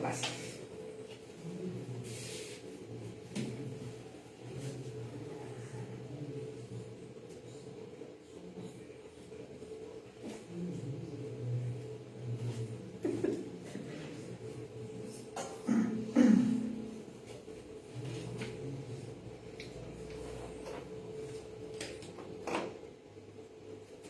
paz.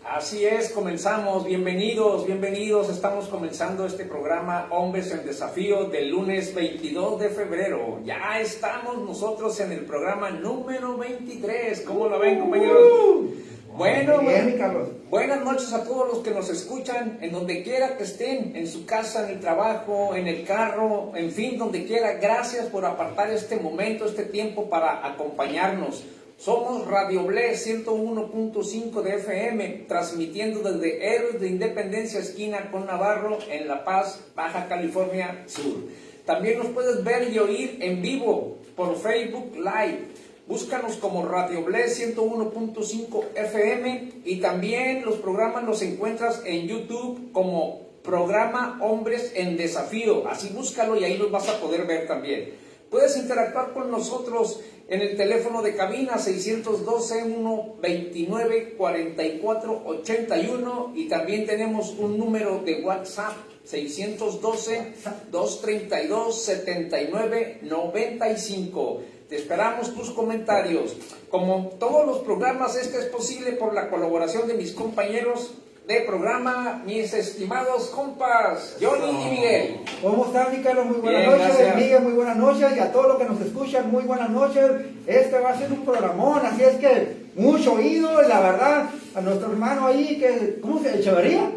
Así es, comenzamos. Bienvenidos, bienvenidos. Estamos comenzando este programa Hombres en Desafío del lunes 22 de febrero. Ya estamos nosotros en el programa número 23. ¿Cómo lo ven, compañeros? Bueno, bien, Carlos. Buenas noches a todos los que nos escuchan, en donde quiera que estén, en su casa, en el trabajo, en el carro, en fin, donde quiera. Gracias por apartar este momento, este tiempo para acompañarnos. Somos Radio Ble 101.5 de FM, transmitiendo desde Héroes de Independencia, esquina con Navarro, en La Paz, Baja California Sur. También nos puedes ver y oír en vivo por Facebook Live. Búscanos como Radio Ble 101.5 FM y también los programas los encuentras en YouTube como Programa Hombres en Desafío. Así búscalo y ahí los vas a poder ver también. Puedes interactuar con nosotros en el teléfono de cabina 612-129-4481 y también tenemos un número de WhatsApp 612-232-7995. Te esperamos tus comentarios. Como todos los programas, este es posible por la colaboración de mis compañeros de programa, mis estimados compas, Johnny y Miguel. ¿Cómo estás, mi Carlos? Muy buenas Bien, noches, gracias. Miguel, muy buenas noches, y a todos los que nos escuchan, muy buenas noches. Este va a ser un programón, así es que mucho oído, y la verdad, a nuestro hermano ahí, que, ¿cómo se llama? ¿Echeverría?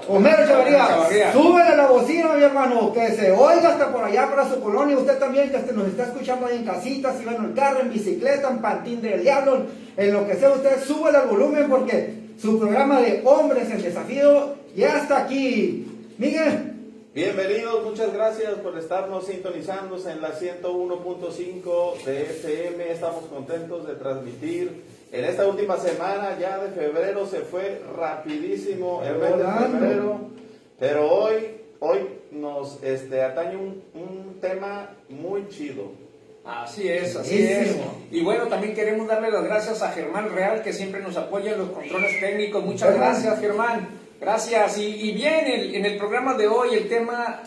Homero Echeverría, súbele la bocina, mi hermano, que se oiga hasta por allá para su colonia. Usted también que nos está escuchando ahí en casita, si va en el carro, en bicicleta, en patín del diablo, en lo que sea, usted súbele el volumen porque su programa de Hombres en Desafío ya está aquí. Miguel. Bienvenidos, muchas gracias por estarnos sintonizando en la 101.5 de FM. Estamos contentos de transmitir en esta última semana ya de febrero. Se fue rapidísimo el mes de febrero, pero hoy nos atañe un tema muy chido. Así es, así es. Y bueno, también queremos darle las gracias a Germán Real, que siempre nos apoya en los controles técnicos. Muchas gracias, Germán. Gracias. Y bien, en el programa de hoy el tema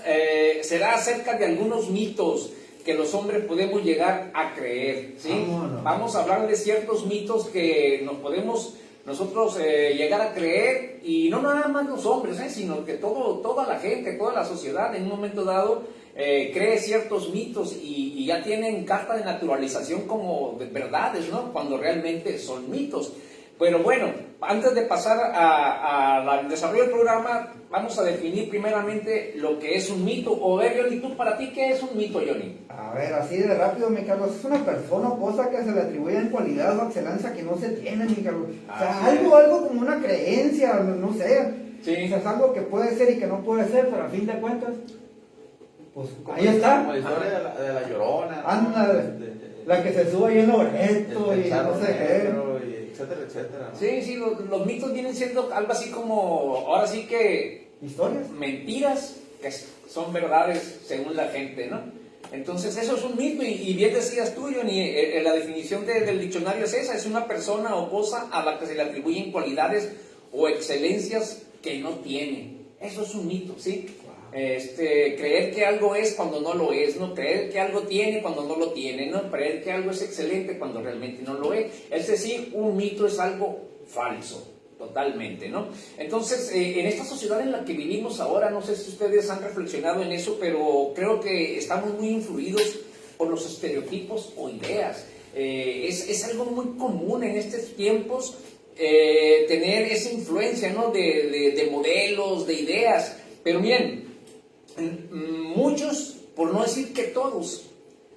será acerca de algunos mitos que los hombres podemos llegar a creer, ¿sí? Vamos a hablar de ciertos mitos que nos podemos nosotros llegar a creer, y no nada más los hombres, sino que toda la gente, toda la sociedad en un momento dado cree ciertos mitos y ya tienen carta de naturalización como verdades, ¿no? Cuando realmente son mitos. Pero bueno, antes de pasar al desarrollo del programa, vamos a definir primeramente lo que es un mito. O ver, Johnny, ¿tú para ti qué es un mito, Johnny? A ver, así de rápido, mi Carlos, es una persona o cosa que se le atribuye en cualidad o excelencia que no se tiene, mi Carlos. O sea, algo como una creencia, no sé. Sí. O sea, es algo que puede ser y que no puede ser, pero a fin de cuentas, pues ahí está. Como la historia de la Llorona. Ándale, la que se sube ahí en Loreto y no sé qué. Etcétera, etcétera, ¿no? Sí, los mitos vienen siendo algo así como, ahora sí que... ¿Historias? Mentiras que son verdades según la gente, ¿no? Entonces eso es un mito, y bien decías tú, Johnny, la definición del diccionario es esa: es una persona o cosa a la que se le atribuyen cualidades o excelencias que no tiene. Eso es un mito, ¿sí? Creer que algo es cuando no lo es, ¿no? Creer que algo tiene cuando no lo tiene, ¿no? Creer que algo es excelente cuando realmente no lo es. Es decir, un mito es algo falso, totalmente, ¿no? Entonces, en esta sociedad en la que vivimos ahora, no sé si ustedes han reflexionado en eso, pero creo que estamos muy influidos por los estereotipos o ideas. Es algo muy común en estos tiempos tener esa influencia, ¿no? de modelos, de ideas. Pero bien, muchos, por no decir que todos,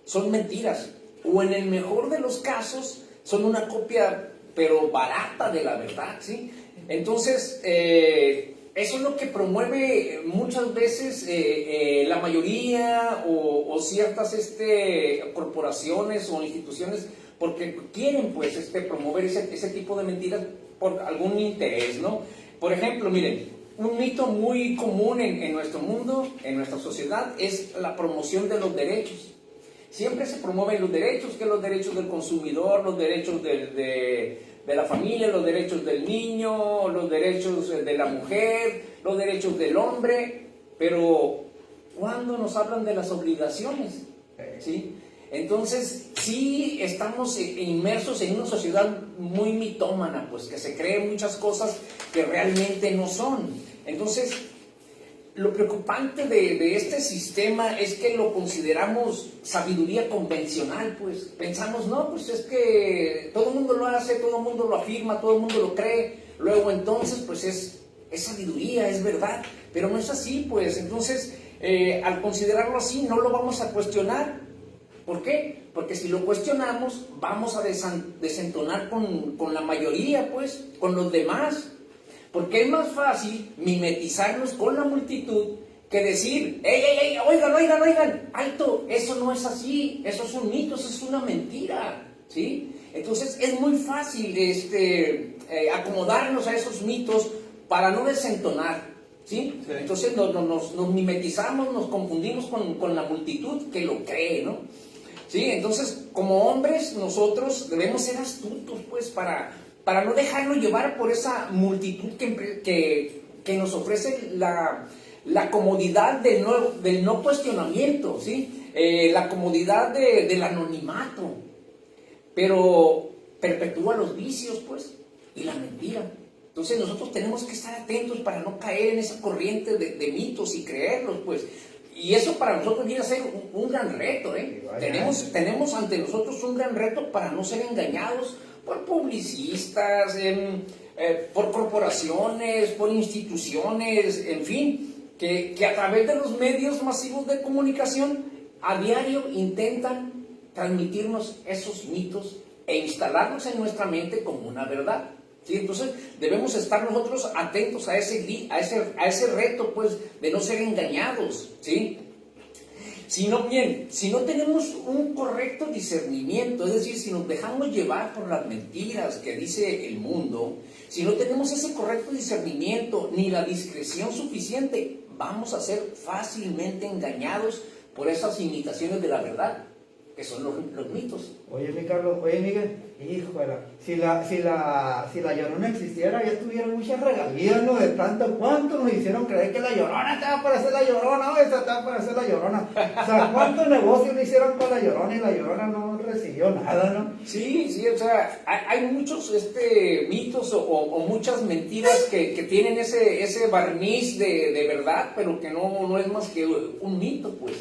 son mentiras, o en el mejor de los casos son una copia pero barata de la verdad, ¿sí? Entonces eso es lo que promueve muchas veces la mayoría o ciertas corporaciones o instituciones, porque quieren pues promover ese tipo de mentiras por algún interés, ¿no? Por ejemplo, miren, un mito muy común en nuestro mundo, en nuestra sociedad, es la promoción de los derechos. Siempre se promueven los derechos, que los derechos del consumidor, los derechos de la familia, los derechos del niño, los derechos de la mujer, los derechos del hombre, pero ¿cuándo nos hablan de las obligaciones? ¿Sí? Entonces, sí estamos inmersos en una sociedad muy mitómana, pues que se cree muchas cosas que realmente no son. Entonces, lo preocupante de este sistema es que lo consideramos sabiduría convencional, pues pensamos, no, pues es que todo el mundo lo hace, todo el mundo lo afirma, todo el mundo lo cree, luego entonces pues es sabiduría, es verdad, pero no es así, pues entonces al considerarlo así no lo vamos a cuestionar. ¿Por qué? Porque si lo cuestionamos vamos a desentonar con la mayoría, pues, con los demás. Porque es más fácil mimetizarnos con la multitud que decir, ¡ey, oigan, alto! Eso no es así, eso es un mito, eso es una mentira, ¿sí? Entonces es muy fácil acomodarnos a esos mitos para no desentonar, ¿sí? Sí. Entonces nos mimetizamos, nos confundimos con la multitud que lo cree, ¿no? ¿Sí? Entonces, como hombres, nosotros debemos ser astutos, pues, para no dejarnos llevar por esa multitud que nos ofrece la comodidad del no cuestionamiento, ¿sí? La comodidad del anonimato, pero perpetúa los vicios, pues, y la mentira. Entonces nosotros tenemos que estar atentos para no caer en esa corriente de mitos y creerlos, pues. Y eso para nosotros viene a ser un gran reto, ¿eh? Tenemos ante nosotros un gran reto para no ser engañados por publicistas, por corporaciones, por instituciones, en fin, que a través de los medios masivos de comunicación a diario intentan transmitirnos esos mitos e instalarlos en nuestra mente como una verdad. ¿Sí? Entonces debemos estar nosotros atentos a ese reto, pues, de no ser engañados, ¿sí? Si no tenemos un correcto discernimiento, es decir, si nos dejamos llevar por las mentiras que dice el mundo, si no tenemos ese correcto discernimiento ni la discreción suficiente, vamos a ser fácilmente engañados por esas imitaciones de la verdad, que son los mitos. Oye, mi Carlos, oye, Miguel, híjole, si la Llorona existiera, ya tuvieran muchas regalías, ¿no? De tanto, ¿cuánto nos hicieron creer que la Llorona estaba para hacer la Llorona? O esta estaba para hacer la Llorona. O sea, ¿cuántos negocios le hicieron con la Llorona y la Llorona no recibió nada, ¿no? Sí, o sea, hay muchos mitos o muchas mentiras que tienen ese barniz de verdad, pero que no es más que un mito, pues.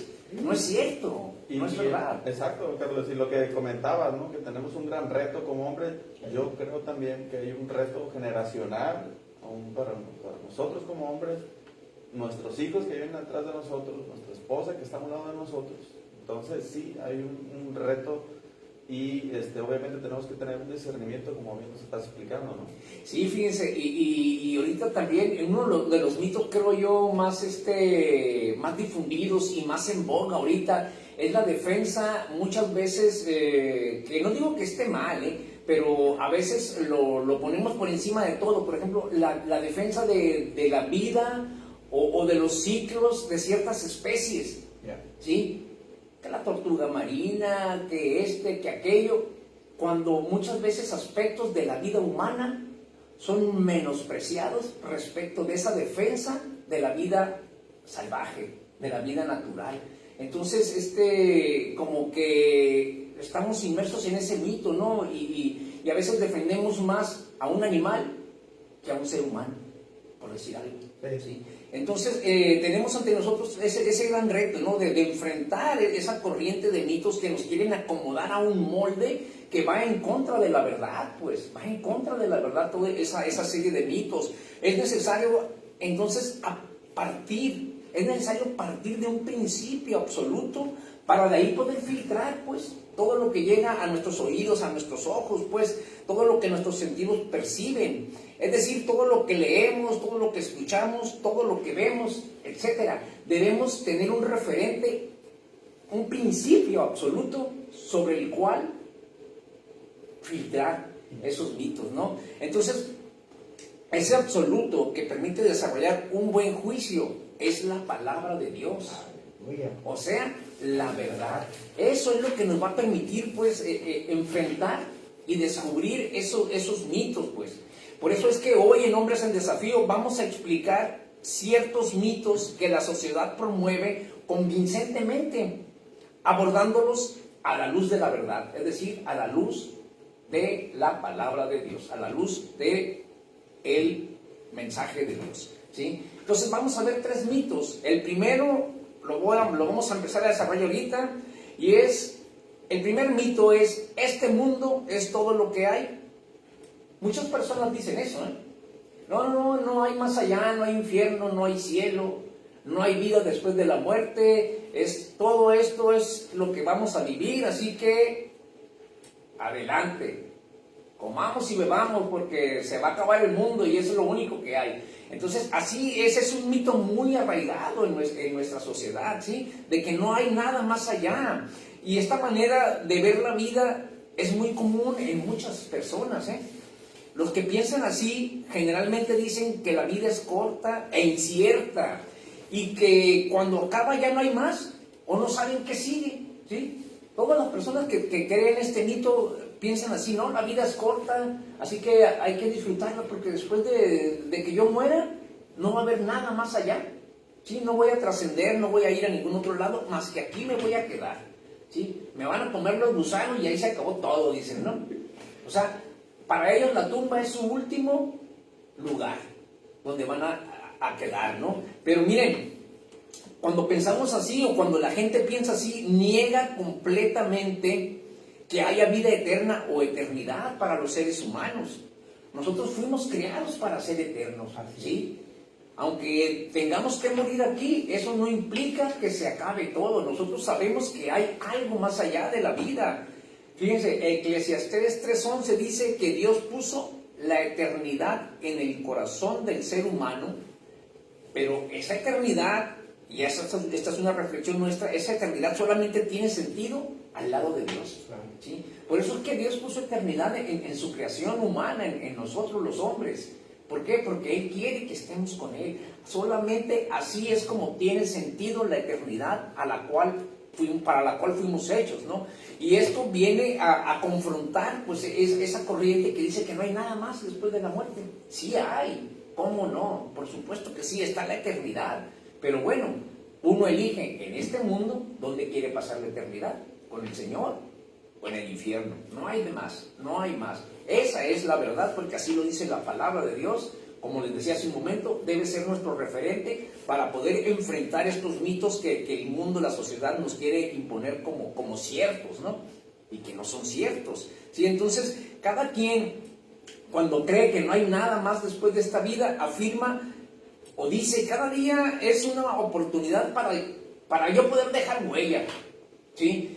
No es cierto, no es verdad. Exacto, Carlos, y lo que comentabas, ¿no? Que tenemos un gran reto como hombres. Yo creo también que hay un reto generacional, aún para nosotros como hombres, nuestros hijos que vienen atrás de nosotros, nuestra esposa que está a un lado de nosotros. Entonces sí, hay un reto y obviamente tenemos que tener un discernimiento, como bien nos estás explicando, ¿no? Sí, fíjense, y ahorita también uno de los mitos, creo yo, más difundidos y más en boga ahorita es la defensa, muchas veces, que no digo que esté mal, pero a veces lo ponemos por encima de todo. Por ejemplo, la defensa de la vida o de los ciclos de ciertas especies, ¿sí? Que la tortuga marina, que aquello, cuando muchas veces aspectos de la vida humana son menospreciados respecto de esa defensa de la vida salvaje, de la vida natural. Entonces, como que estamos inmersos en ese mito, ¿no? Y a veces defendemos más a un animal que a un ser humano, por decir algo. ¿Sí? Entonces, tenemos ante nosotros ese gran reto, ¿no? De enfrentar esa corriente de mitos que nos quieren acomodar a un molde que va en contra de la verdad, pues, va en contra de la verdad toda esa serie de mitos. Es necesario, entonces, partir de un principio absoluto para de ahí poder filtrar, pues, todo lo que llega a nuestros oídos, a nuestros ojos, pues, todo lo que nuestros sentidos perciben. Es decir, todo lo que leemos, todo lo que escuchamos, todo lo que vemos, etc. Debemos tener un referente, un principio absoluto sobre el cual filtrar esos mitos, ¿no? Entonces, ese absoluto que permite desarrollar un buen juicio es la palabra de Dios. O sea, la verdad. Eso es lo que nos va a permitir, pues, enfrentar y descubrir esos mitos, pues. Por eso es que hoy en Hombres en Desafío vamos a explicar ciertos mitos que la sociedad promueve convincentemente, abordándolos a la luz de la verdad, es decir, a la luz de la palabra de Dios, a la luz de el mensaje de Dios, ¿sí? Entonces vamos a ver 3 mitos. El primero lo vamos a empezar a desarrollar ahorita, y el primer mito es: este mundo es todo lo que hay. Muchas personas dicen eso, ¿eh? No hay más allá, no hay infierno, no hay cielo, no hay vida después de la muerte, todo esto es lo que vamos a vivir, así que adelante, comamos y bebamos porque se va a acabar el mundo y eso es lo único que hay. Entonces, ese es un mito muy arraigado en nuestra sociedad, ¿sí? De que no hay nada más allá. Y esta manera de ver la vida es muy común en muchas personas, ¿eh? Los que piensan así generalmente dicen que la vida es corta e incierta y que cuando acaba ya no hay más o no saben qué sigue, ¿sí? Todas las personas que creen este mito piensan así, ¿no? La vida es corta, así que hay que disfrutarla porque después de que yo muera no va a haber nada más allá, ¿sí? No voy a trascender, no voy a ir a ningún otro lado, más que aquí me voy a quedar, ¿sí? Me van a comer los gusanos y ahí se acabó todo, dicen, ¿no? O sea, para ellos la tumba es su último lugar donde van a quedar, ¿no? Pero miren, cuando pensamos así o cuando la gente piensa así, niega completamente que haya vida eterna o eternidad para los seres humanos. Nosotros fuimos creados para ser eternos, ¿sí? Aunque tengamos que morir aquí, eso no implica que se acabe todo. Nosotros sabemos que hay algo más allá de la vida. Fíjense, Eclesiastés 3:11 dice que Dios puso la eternidad en el corazón del ser humano, pero esa eternidad, y esta es una reflexión nuestra, esa eternidad solamente tiene sentido al lado de Dios, ¿sí? Por eso es que Dios puso eternidad en su creación humana, en nosotros los hombres. ¿Por qué? Porque Él quiere que estemos con Él. Solamente así es como tiene sentido la eternidad para la cual fuimos hechos, ¿no? Y esto viene a confrontar, pues, esa corriente que dice que no hay nada más después de la muerte. Sí hay, ¿cómo no? Por supuesto que sí, está la eternidad. Pero bueno, uno elige en este mundo dónde quiere pasar la eternidad, con el Señor o en el infierno. No hay de más, no hay más. Esa es la verdad, porque así lo dice la palabra de Dios. Como les decía hace un momento, debe ser nuestro referente para poder enfrentar estos mitos que el mundo, la sociedad nos quiere imponer como ciertos, ¿no? Y que no son ciertos, ¿sí? Entonces, cada quien, cuando cree que no hay nada más después de esta vida, afirma o dice: cada día es una oportunidad para yo poder dejar huella, ¿sí?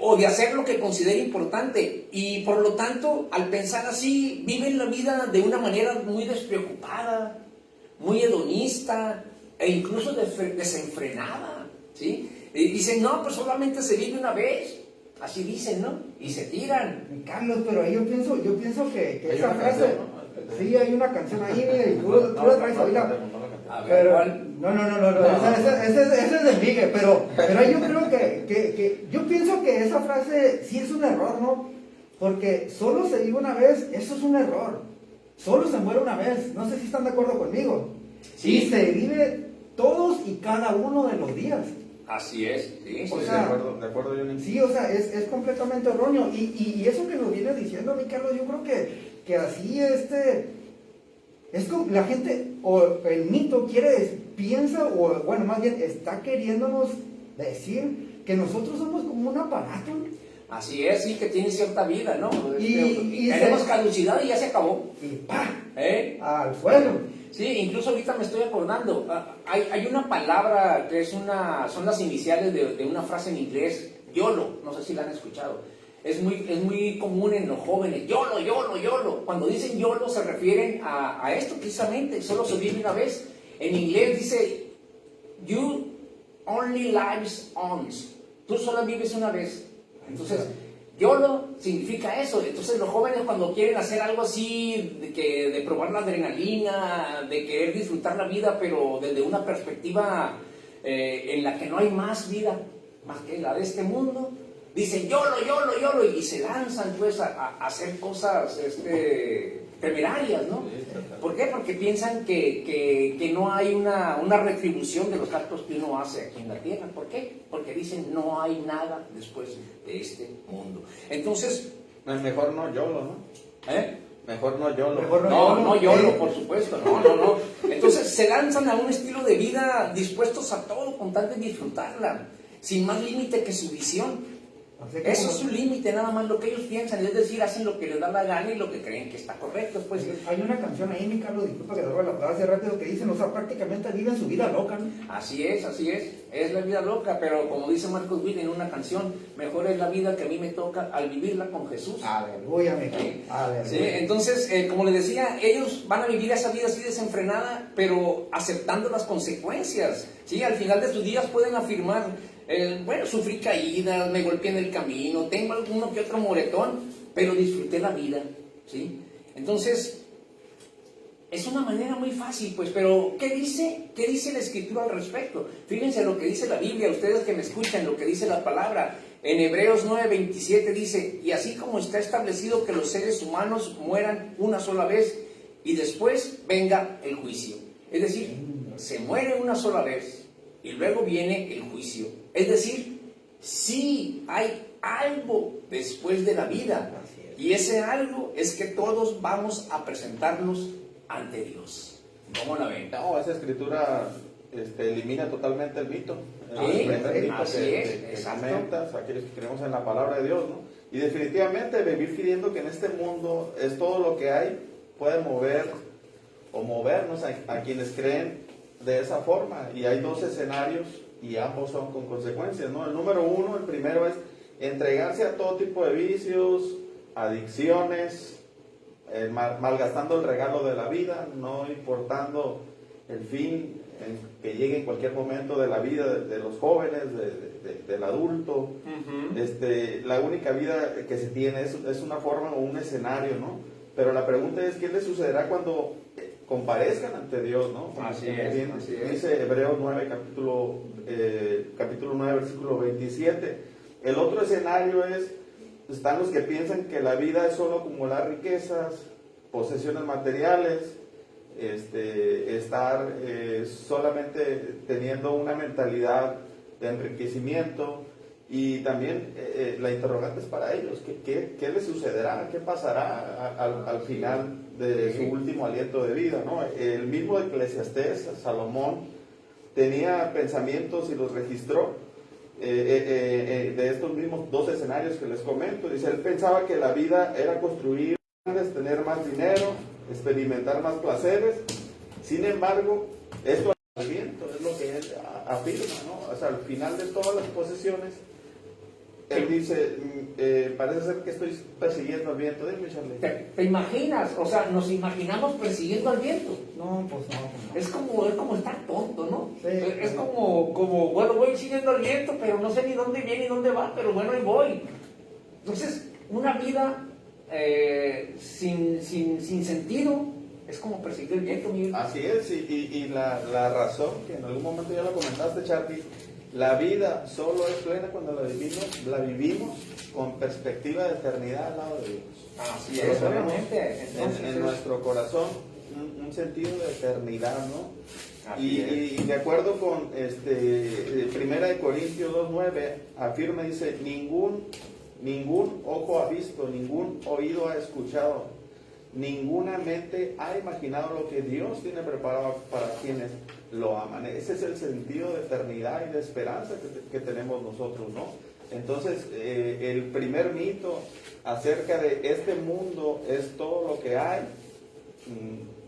O de hacer lo que considere importante, y por lo tanto, al pensar así, viven la vida de una manera muy despreocupada, muy hedonista e incluso desenfrenada, ¿sí? Y dicen: no, pues solamente se vive una vez, así dicen, ¿no? Y se tiran. Carlos, pero ahí yo pienso que esa frase, sí, hay una canción ahí, y tú la traes ahorita. Pero, no, ese es de Miguel, pero ahí yo creo que yo pienso que esa frase sí es un error, ¿no? Porque solo se vive una vez, eso es un error. Solo se muere una vez, no sé si están de acuerdo conmigo. Sí. Y se vive todos y cada uno de los días. Así es, sí. O sea, de acuerdo, Johnny. Sí, o sea, es completamente erróneo. Y eso que nos viene diciendo mi Carlos, yo creo que así es como la gente, o el mito piensa, o bueno, más bien está queriéndonos decir que nosotros somos como un aparato. Así es, sí, que tiene cierta vida, ¿no? Y tenemos caducidad y ya se acabó. Y ¡pah! Al suelo. Sí, incluso ahorita me estoy acordando, hay una palabra que son las iniciales de una frase en inglés, YOLO, no sé si la han escuchado. Es muy común en los jóvenes, YOLO, YOLO, YOLO. Cuando dicen YOLO se refieren a esto precisamente, solo se vive una vez. En inglés dice, you only lives once. Tú solo vives una vez. Entonces, YOLO significa eso. Entonces los jóvenes cuando quieren hacer algo así, de probar la adrenalina, de querer disfrutar la vida, pero desde una perspectiva en la que no hay más vida, más que la de este mundo, dicen YOLO, YOLO, YOLO, y se lanzan pues a hacer cosas temerarias, ¿no? ¿Por qué? Porque piensan que no hay una retribución de los actos que uno hace aquí en la tierra. ¿Por qué? Porque dicen no hay nada después de este mundo. Entonces, Mejor no YOLO, ¿no? ¿eh? Mejor no YOLO. No YOLO, por supuesto, no. Entonces se lanzan a un estilo de vida dispuestos a todo con tal de disfrutarla, sin más límite que su visión. Eso es su límite, nada más lo que ellos piensan, es decir, hacen lo que les da la gana y lo que creen que está correcto. Pues hay una canción ahí, mi Carlos, disculpa que te robe la palabra hace rápido, que dicen, o sea, prácticamente viven su vida loca, ¿no? Así es la vida loca, pero como dice Marcos Witt en una canción, mejor es la vida que a mí me toca al vivirla con Jesús. Aleluya, mi Carlos. Aleluya. Sí, entonces, como les decía, ellos van a vivir esa vida así desenfrenada, pero aceptando las consecuencias. ¿Sí? Al final de sus días pueden afirmar, bueno, sufrí caídas, me golpeé en el camino, tengo alguno que otro moretón, pero disfruté la vida. ¿Sí? Entonces, es una manera muy fácil, pues, pero ¿qué dice la Escritura al respecto? Fíjense lo que dice la Biblia, ustedes que me escuchan, lo que dice la palabra. En Hebreos 9:27 dice, y así como está establecido que los seres humanos mueran una sola vez y después venga el juicio. Es decir, se muere una sola vez y luego viene el juicio. Es decir, sí hay algo después de la vida, y ese algo es que todos vamos a presentarnos ante Dios. ¿Cómo la ven? No, esa escritura elimina totalmente el mito. Sí, El primer mito así que exacto. comentas, aquellos que creemos en la palabra de Dios, ¿no? Y definitivamente vivir creyendo que en este mundo es todo lo que hay, puede mover o movernos a quienes creen de esa forma. Y hay dos escenarios y ambos son con consecuencias, ¿no? El número uno, el primero es entregarse a todo tipo de vicios, adicciones, malgastando el regalo de la vida, no importando el fin que llegue en cualquier momento de la vida de los jóvenes, del adulto. La única vida que se tiene es una forma o un escenario, ¿no? Pero la pregunta es, ¿qué le sucederá cuando comparezcan ante Dios, ¿no? Así es. Dice Hebreos 9, capítulo 9, versículo 27. El otro escenario están los que piensan que la vida es solo acumular riquezas, posesiones materiales, estar solamente teniendo una mentalidad de enriquecimiento. Y también la interrogante es para ellos, ¿qué les sucederá? ¿Qué pasará al final de su último aliento de vida, ¿no? El mismo Eclesiastés, Salomón, tenía pensamientos y los registró de estos mismos dos escenarios que les comento. Dice, él pensaba que la vida era construir, tener más dinero, experimentar más placeres. Sin embargo, esto es lo que él afirma, ¿no? O sea, al final de todas las posesiones, él dice, parece ser que estoy persiguiendo al viento. Dime, Charlie. ¿Te imaginas? O sea, nos imaginamos persiguiendo al viento. No, pues no. Es como estar tonto, ¿no? Sí, es como, bueno, voy siguiendo al viento, pero no sé ni dónde viene ni dónde va, pero bueno, ahí voy. Entonces, una vida sin sentido es como perseguir el viento, Miguel. Así es, y la razón, que en algún momento ya lo comentaste, Charlie, la vida solo es plena cuando la vivimos con perspectiva de eternidad al lado de Dios. Así es, obviamente. En nuestro corazón un sentido de eternidad, ¿no? Y de acuerdo con Primera de Corintios 2:9 afirma, dice, ningún ojo ha visto, ningún oído ha escuchado, ninguna mente ha imaginado lo que Dios tiene preparado para quienes lo aman. Ese es el sentido de eternidad y de esperanza que tenemos nosotros, ¿no? Entonces, el primer mito acerca de este mundo es todo lo que hay.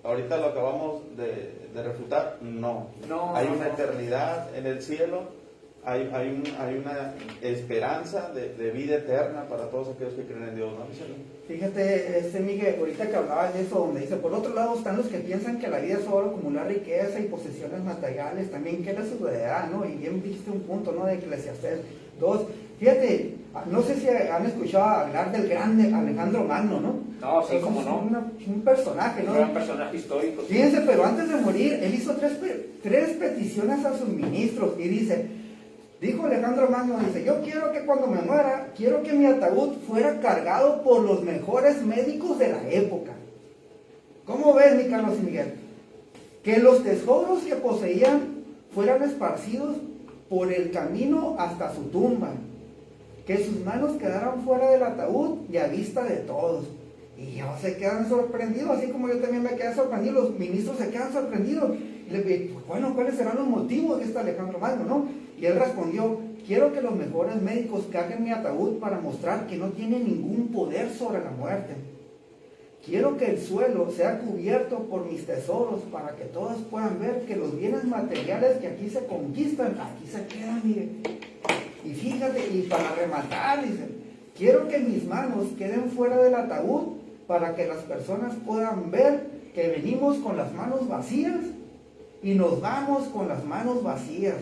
Ahorita lo acabamos de refutar. No, hay una eternidad en el cielo. Hay una esperanza de vida eterna para todos aquellos que creen en Dios, ¿no, Michelle? Fíjate, Miguel, ahorita que hablabas de eso, donde dice, por otro lado están los que piensan que la vida es solo acumular riqueza y posesiones materiales, también qué les sucederá, ¿no? Y bien viste un punto, ¿no? De Eclesiastés 2. Fíjate, No sé si han escuchado hablar del grande Alejandro Magno, ¿no? No, sí, cómo no. Un personaje, ¿no? Un gran personaje histórico. Fíjense, pero antes de morir, él hizo tres peticiones a sus ministros y dijo Alejandro Magno, dice, yo quiero que cuando me muera, quiero que mi ataúd fuera cargado por los mejores médicos de la época. ¿Cómo ves, mi Carlos y Miguel? Que los tesoros que poseían fueran esparcidos por el camino hasta su tumba. Que sus manos quedaran fuera del ataúd y a vista de todos. Y ellos se quedan sorprendidos, así como yo también me quedé sorprendido, los ministros se quedan sorprendidos. Y le dije, bueno, ¿cuáles serán los motivos de este Alejandro Magno, no? Y él respondió, quiero que los mejores médicos carguen mi ataúd para mostrar que no tiene ningún poder sobre la muerte. Quiero que el suelo sea cubierto por mis tesoros para que todos puedan ver que los bienes materiales que aquí se conquistan, aquí se quedan, mire. Y fíjate, y para rematar, dice, quiero que mis manos queden fuera del ataúd para que las personas puedan ver que venimos con las manos vacías y nos vamos con las manos vacías.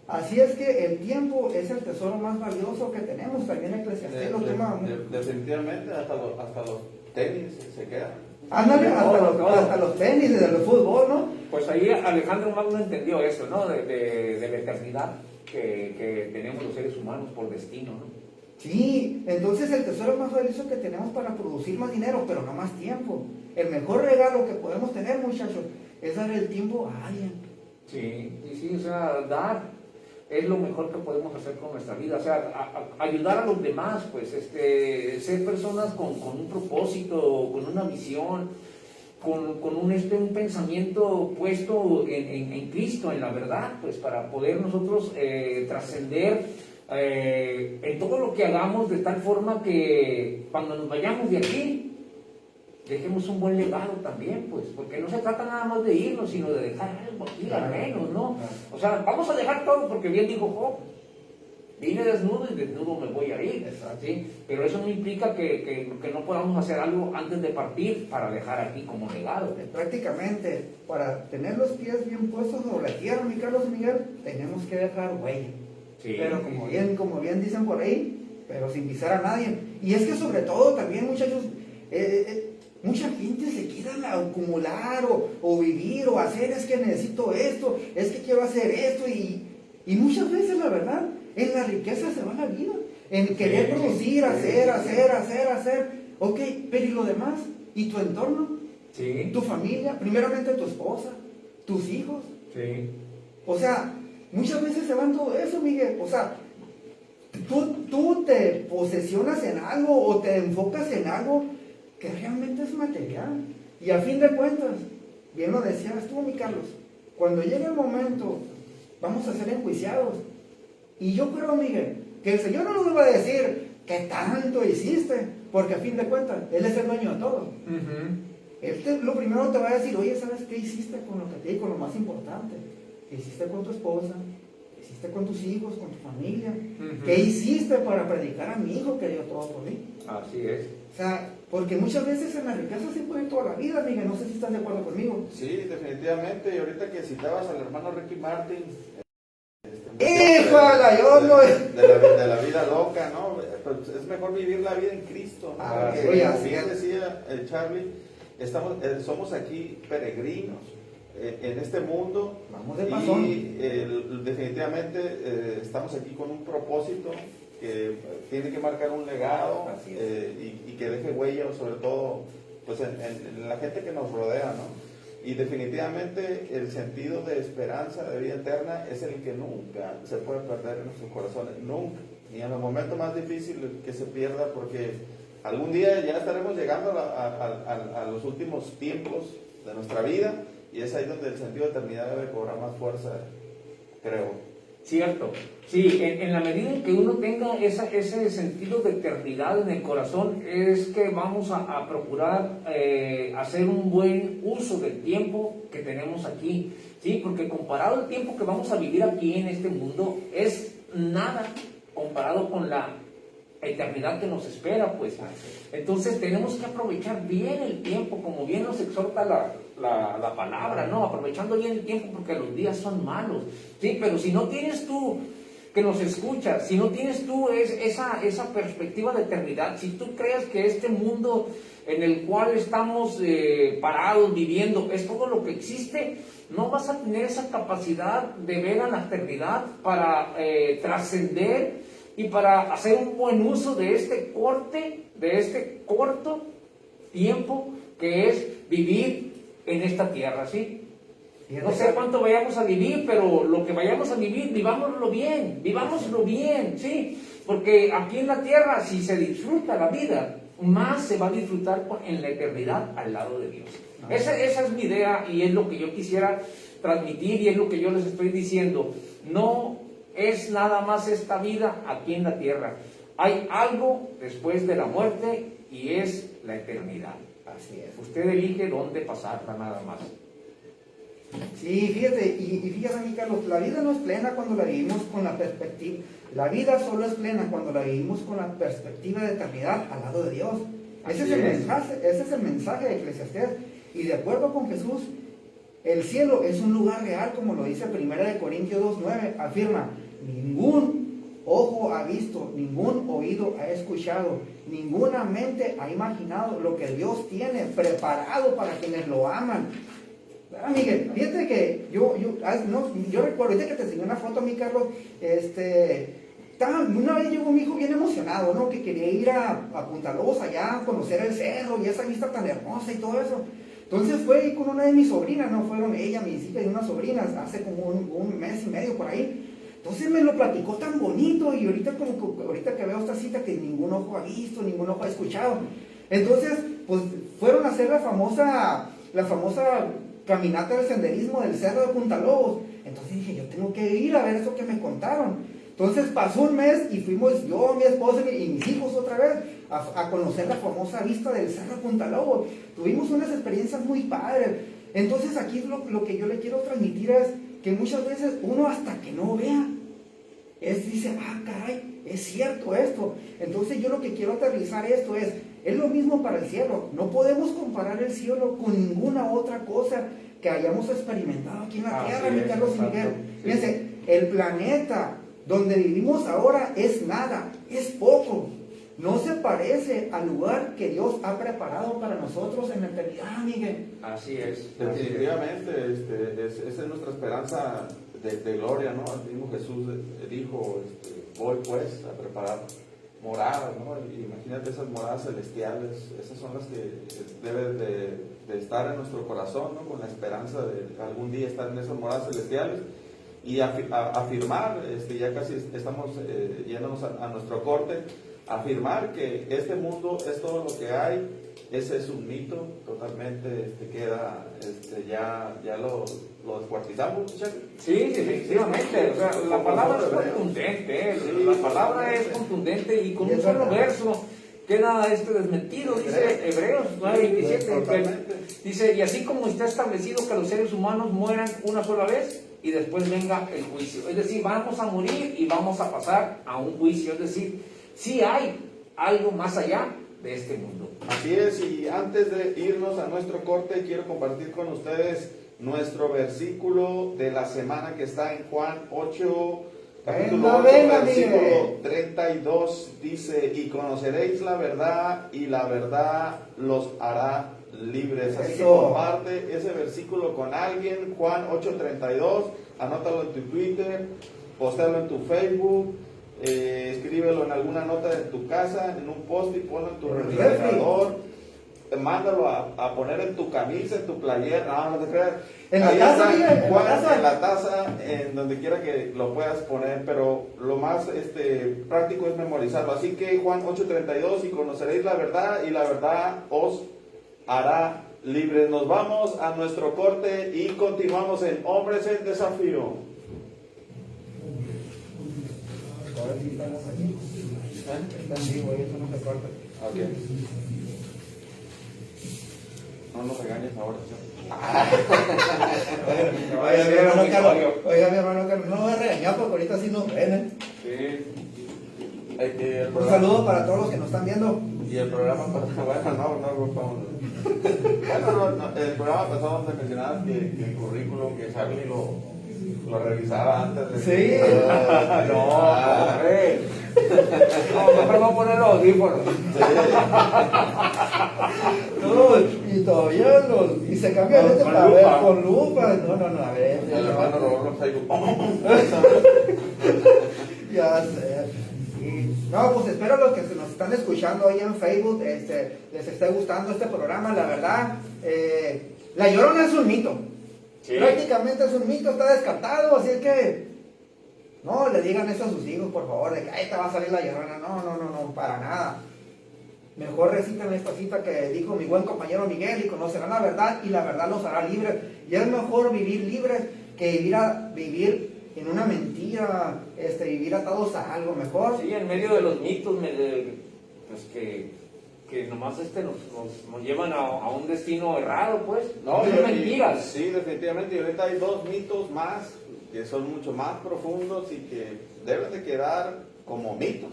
Así es que el tiempo es el tesoro más valioso que tenemos. También Eclesiastés lo toma. Definitivamente, hasta los tenis se quedan. Ándale, hasta los tenis, de los fútbol, ¿no? Pues ahí Alejandro Magno entendió eso, ¿no? De la eternidad que tenemos los seres humanos por destino, ¿no? Sí, entonces el tesoro más valioso que tenemos para producir más dinero, pero no más tiempo. El mejor regalo que podemos tener, muchachos, es dar el tiempo a alguien. Sí, o sea, dar es lo mejor que podemos hacer con nuestra vida, o sea, ayudar a los demás, pues, ser personas con un propósito, con una visión, con un pensamiento puesto en Cristo, en la verdad, pues, para poder nosotros trascender en todo lo que hagamos, de tal forma que cuando nos vayamos de aquí, dejemos un buen legado también, pues, porque no se trata nada más de irnos, sino de dejar algo aquí, al menos, ¿no? O sea, vamos a dejar todo, porque bien dijo Job, vine desnudo y desnudo me voy a ir, ¿sí? Pero eso no implica que no podamos hacer algo antes de partir para dejar aquí como legado. Prácticamente, para tener los pies bien puestos sobre la tierra, mi Carlos y Miguel, tenemos que dejar huella. Sí, pero como bien dicen por ahí, pero sin pisar a nadie. Y es que sobre todo también, muchachos, mucha gente se queda a acumular o vivir o hacer, es que necesito esto, es que quiero hacer esto, y muchas veces, la verdad, en la riqueza se va la vida, en querer producir, hacer. Ok, pero ¿y lo demás? ¿Y tu entorno? Sí. ¿Tu familia? Primeramente tu esposa, tus hijos. Sí. O sea, muchas veces se van todo eso, Miguel. O sea, tú te posesionas en algo o te enfocas en algo que realmente es material. Y a fin de cuentas, bien lo decías tú, mi Carlos, cuando llegue el momento, vamos a ser enjuiciados. Y yo creo, Miguel, que el Señor no nos va a decir qué tanto hiciste, porque a fin de cuentas, Él es el dueño de todo. Él lo primero te va a decir, oye, ¿sabes qué hiciste con lo que te di, con lo más importante? ¿Qué hiciste con tu esposa? ¿Qué hiciste con tus hijos, con tu familia? ¿Qué hiciste para predicar a mi hijo que dio todo por mí? Así es. O sea, porque muchas veces en la riqueza se puede ir toda la vida, Miguel, no sé si estás de acuerdo conmigo. Sí, definitivamente, y ahorita que citabas al hermano Ricky Martin, ¡híjala! de la vida loca, ¿no? Pues es mejor vivir la vida en Cristo, ¿no? Como bien decía Charlie, somos aquí peregrinos en este mundo. Vamos de pasón. Y definitivamente estamos aquí con un propósito que tiene que marcar un legado y que deje huella, sobre todo pues en la gente que nos rodea, ¿no? Y definitivamente el sentido de esperanza, de vida eterna, es el que nunca se puede perder en nuestros corazones, nunca, ni en los momentos más difíciles que se pierda, porque algún día ya estaremos llegando a los últimos tiempos de nuestra vida, y es ahí donde el sentido de eternidad debe cobrar más fuerza, creo. Cierto, sí, en la medida en que uno tenga ese sentido de eternidad en el corazón, es que vamos a procurar hacer un buen uso del tiempo que tenemos aquí, ¿sí? Porque comparado al tiempo que vamos a vivir aquí en este mundo, es nada comparado con la eternidad que nos espera, pues. Entonces tenemos que aprovechar bien el tiempo, como bien nos exhorta la palabra, ¿no? Aprovechando bien el tiempo, porque los días son malos, ¿sí? Pero si no tienes tú que nos escucha, si no tienes tú esa perspectiva de eternidad, si tú crees que este mundo en el cual estamos parados, viviendo, es todo lo que existe, no vas a tener esa capacidad de ver a la eternidad para trascender y para hacer un buen uso de este corto tiempo que es vivir en esta tierra, ¿sí? No sé cuánto vayamos a vivir, pero lo que vayamos a vivir, vivámoslo bien, ¿sí? Porque aquí en la tierra, si se disfruta la vida, más se va a disfrutar en la eternidad al lado de Dios. Esa es mi idea y es lo que yo quisiera transmitir y es lo que yo les estoy diciendo. No es nada más esta vida aquí en la tierra. Hay algo después de la muerte y es la eternidad. Así es. Usted elige dónde pasarla nada más. Sí, fíjate, y fíjate, mi Carlos, la vida no es plena cuando la vivimos con la perspectiva. La vida solo es plena cuando la vivimos con la perspectiva de eternidad al lado de Dios. Ese es el mensaje de Eclesiastés. Y de acuerdo con Jesús, el cielo es un lugar real, como lo dice 1 Corintios 2:9. Afirma: ningún ojo ha visto, ningún oído ha escuchado, ninguna mente ha imaginado lo que Dios tiene preparado para quienes lo aman. Miguel, fíjate que yo recuerdo, ahorita que te enseñé una foto a mí, Carlos, una vez llegó mi hijo bien emocionado, ¿no? Que quería ir a Punta Lobos allá a conocer el cerro y esa vista tan hermosa y todo eso. Entonces fue con una de mis sobrinas, ¿no? Fueron ella, mis hijas y unas sobrinas, hace como un mes y medio por ahí. Entonces me lo platicó tan bonito y ahorita que veo esta cita que ningún ojo ha visto, ningún ojo ha escuchado. Entonces, pues fueron a hacer la famosa caminata del senderismo del cerro de Punta Lobos. Entonces dije, yo tengo que ir a ver eso que me contaron. Entonces pasó un mes y fuimos yo, mi esposa y mis hijos otra vez a conocer la famosa vista del cerro de Punta Lobos. Tuvimos unas experiencias muy padres. Entonces aquí lo que yo le quiero transmitir es que muchas veces uno hasta que no vea, dice, caray, es cierto esto. Entonces yo lo que quiero aterrizar esto es lo mismo para el cielo. No podemos comparar el cielo con ninguna otra cosa que hayamos experimentado aquí en la tierra, mi Carlos y Miguel. Fíjense, el planeta donde vivimos ahora es nada, es poco. No se parece al lugar que Dios ha preparado para nosotros en la eternidad, Miguel. Así es. Definitivamente, esa es nuestra esperanza de gloria, ¿no? El mismo Jesús dijo, voy pues a preparar moradas, ¿no? Imagínate esas moradas celestiales, esas son las que deben de estar en nuestro corazón, ¿no? Con la esperanza de algún día estar en esas moradas celestiales y afirmar, ya casi estamos yéndonos a nuestro corte, afirmar que este mundo es todo lo que hay. Ese es un mito, totalmente queda, ya lo descuartizamos, muchachos. Sí, efectivamente, o sea, la palabra es contundente, la palabra es contundente y con un solo verso queda desmentido, dice Hebreos 9:27, dice, y así como está establecido que los seres humanos mueran una sola vez y después venga el juicio, es decir, vamos a morir y vamos a pasar a un juicio, es decir, sí hay algo más allá de este mundo. Así es, y antes de irnos a nuestro corte, quiero compartir con ustedes nuestro versículo de la semana que está en Juan 8, capítulo 8, versículo 32, dice, y conoceréis la verdad, y la verdad los hará libres. Así que comparte ese versículo con alguien, Juan 8:32, anótalo en tu Twitter, postéalo en tu Facebook, escríbelo en alguna nota de tu casa, en un post y ponlo en tu refrigerador, mándalo a poner en tu camisa, en tu playera, no te creas. En la casa, en la taza, en donde quiera que lo puedas poner, pero lo más práctico es memorizarlo. Así que Juan 8:32, y conoceréis la verdad, y la verdad os hará libres. Nos vamos a nuestro corte y continuamos en Hombres en Desafío. Ahora sí estamos aquí. Está en vivo, eso no se corta. Ok. No nos regañes ahora, Oiga, mi hermano Carlos, no me voy a regañar porque ahorita sí nos ven. Sí. Un saludo para todos los que nos están viendo. Y el programa pasado, el programa pasado donde mencionabas que el currículum, que Charlie lo Lo revisaba antes de... Sí. No, hombre. No, mejor vamos a poner los audífonos. No, y todavía y se cambia de lente Con para lupa. ver con lupa. No, a ver. El hermano Roberto Ya sé. No, pues espero los que nos están escuchando ahí en Facebook les esté gustando este programa. La verdad, La Llorona es un mito. Sí. Prácticamente es un mito, está descartado, así es que no le digan eso a sus hijos, por favor, de que ahí te va a salir la Llorona. No, para nada. Mejor recitan esta cita que dijo mi buen compañero Miguel, y conocerán la verdad y la verdad los hará libres. Y es mejor vivir libres que vivir en una mentira, vivir atados a algo mejor. Sí, en medio de los mitos pues que nomás nos llevan a un destino errado, pues. No, son mentiras. Sí, definitivamente. Y ahorita hay dos mitos más que son mucho más profundos y que deben de quedar como mitos.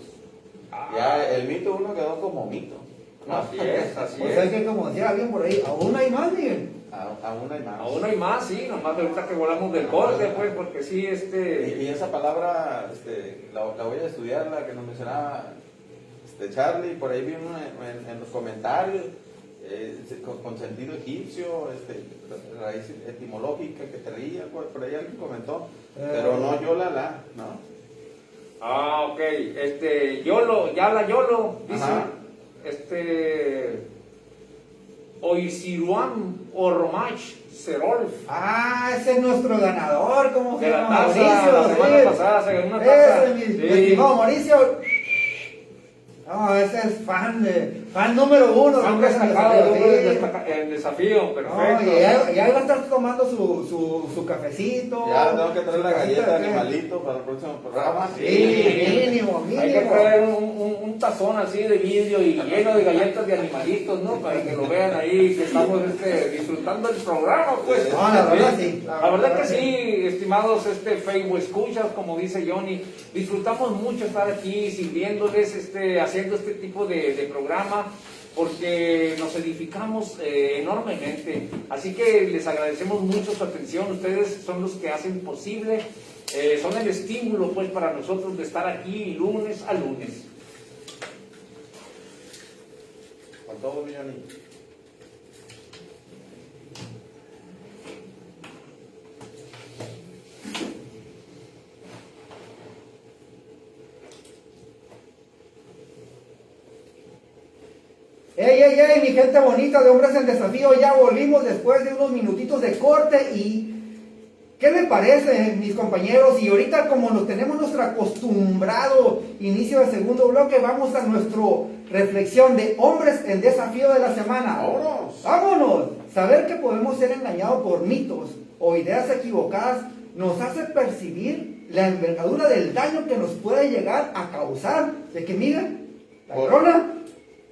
Ya el mito uno quedó como mito. Así es, así O sea es. que como decía alguien por ahí, aún hay más, Miguel. Aún hay más. Aún hay más, sí, nomás ahorita que volamos del corte, pues, porque sí, Y esa palabra la voy a estudiar, la que nos mencionaba Charlie, por ahí vi en los comentarios, con sentido egipcio, raíz etimológica que traía, por ahí alguien comentó, pero no Yola, ¿no? Ah, ok, Yolo, dice, Ajá. Oisiruam Ormach Serolf. Ah, ese es nuestro ganador, ¿cómo se De la llama? taza, Mauricio, la semana sí. pasada se ganó una taza. Ese, mi Sí. estimado Mauricio. No, ese es fan número uno. Han Hombres en destacado Desafío, sí. el desafío, No, perfecto. y ahí va a estar tomando su cafecito. Ya tengo que traer la su galleta de cafecita, animalito para el próximo programa. Sí, mínimo. Hay que traer un tazón así de vidrio y lleno de galletas de animalitos, ¿no? Para que lo vean ahí, que estamos disfrutando el programa, pues. No, la verdad sí. La verdad que sí, estimados Facebook escuchas, como dice Johnny, disfrutamos mucho estar aquí sirviéndoles, haciendo este tipo de programa, porque nos edificamos enormemente. Así que les agradecemos mucho su atención. Ustedes son los que hacen posible, son el estímulo pues para nosotros de estar aquí lunes a lunes. Con todo, Johnny. ¡Ey, mi gente bonita de Hombres en Desafío! Ya volvimos después de unos minutitos de corte y... ¿qué le parece, mis compañeros? Y ahorita, como nos tenemos nuestro acostumbrado inicio del segundo bloque, vamos a nuestra reflexión de Hombres en Desafío de la semana. ¡Vámonos! ¡Vámonos! Saber que podemos ser engañados por mitos o ideas equivocadas nos hace percibir la envergadura del daño que nos puede llegar a causar. De que, miren, la corona...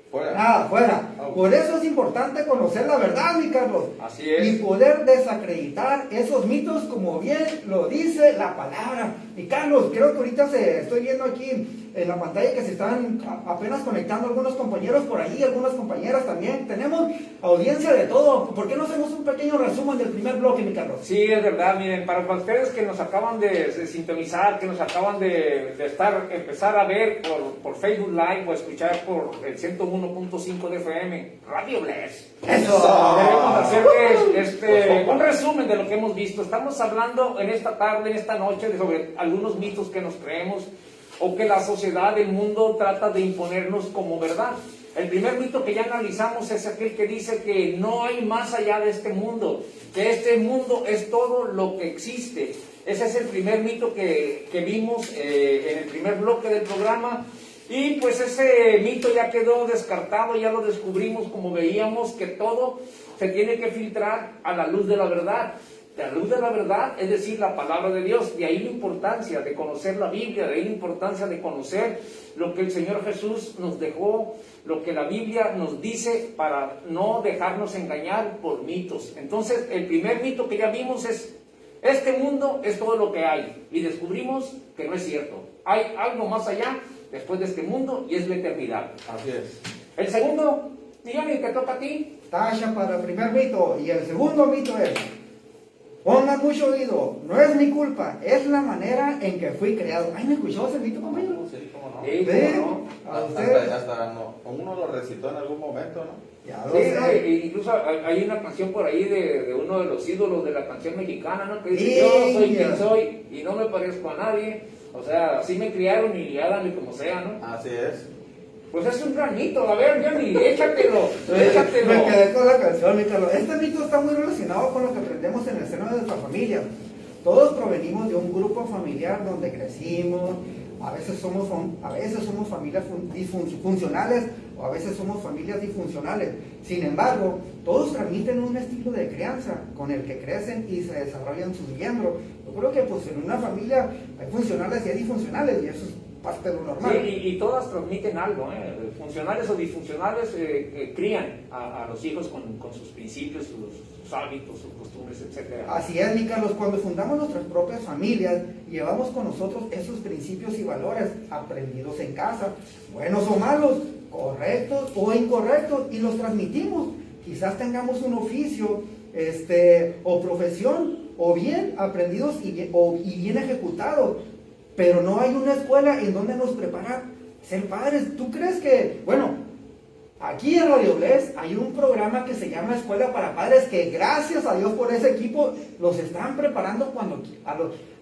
Fuera. nada, fuera. Por eso es importante conocer la verdad, mi Carlos. Así es. Y poder desacreditar esos mitos como bien lo dice la palabra. Mi Carlos, creo que ahorita estoy viendo aquí en la pantalla que se están apenas conectando algunos compañeros por ahí, algunas compañeras también. Tenemos audiencia de todo. ¿Por qué no hacemos un pequeño resumen del primer bloque, mi Carlos? Sí, es verdad, miren, para ustedes que nos acaban de sintonizar, que nos acaban de empezar a ver por Facebook Live o escuchar por el 101.5 de FM, Radio Bless. ¡Eso! Debemos hacerles un resumen de lo que hemos visto. Estamos hablando en esta tarde, en esta noche, sobre algunos mitos que nos creemos o que la sociedad, el mundo trata de imponernos como verdad. El primer mito que ya analizamos es aquel que dice que no hay más allá de este mundo, que este mundo es todo lo que existe. Ese es el primer mito que vimos en el primer bloque del programa. Y pues ese mito ya quedó descartado, ya lo descubrimos, como veíamos, que todo se tiene que filtrar a la luz de la verdad. La luz de la verdad, es decir, la palabra de Dios. De ahí la importancia de conocer la Biblia, de ahí la importancia de conocer lo que el Señor Jesús nos dejó, lo que la Biblia nos dice, para no dejarnos engañar por mitos. Entonces, el primer mito que ya vimos es: este mundo es todo lo que hay. Y descubrimos que no es cierto. Hay algo más allá después de este mundo y es la eternidad. Así es. El segundo, Johnny, te toca a ti. Tasha para el primer mito. Y el segundo mito es: Pongan mucho oído, no es mi culpa, es la manera en que fui creado. Ay, ¿me escuchó ese mito, compañero? Sí, cómo no. Sí, ¿Ve? cómo no. A usted. Hasta uno lo recitó en algún momento, ¿no? Ya lo Sí, sé. no, incluso hay una canción por ahí de uno de los ídolos de la canción mexicana, ¿no? Que dice, Sí, yo soy ya. quien soy y no me parezco a nadie. O sea, así me criaron y háganle como sea, ¿no? Así es. Pues es un gran mito. A ver, Johnny, échatelo, Me échatelo. quedé con la canción, mi Carlos. Este mito está muy relacionado con lo que aprendemos en el seno de nuestra familia. Todos provenimos de un grupo familiar donde crecimos. A veces somos familias disfuncionales o a veces somos familias disfuncionales. Sin embargo, todos transmiten un estilo de crianza con el que crecen y se desarrollan sus miembros. Yo creo que pues en una familia hay funcionales y hay disfuncionales y eso es parte de lo normal. Sí, y todas transmiten algo, ¿eh? Funcionales o disfuncionales crían a los hijos con sus principios, sus hábitos, sus costumbres, etc. Así es, mi Carlos, cuando fundamos nuestras propias familias, llevamos con nosotros esos principios y valores aprendidos en casa, buenos o malos, correctos o incorrectos, y los transmitimos. Quizás tengamos un oficio o profesión, o bien aprendidos y bien ejecutados, pero no hay una escuela en donde nos prepara a ser padres. ¿Tú crees que, bueno, aquí en Radio Bless hay un programa que se llama Escuela para Padres, que gracias a Dios por ese equipo los están preparando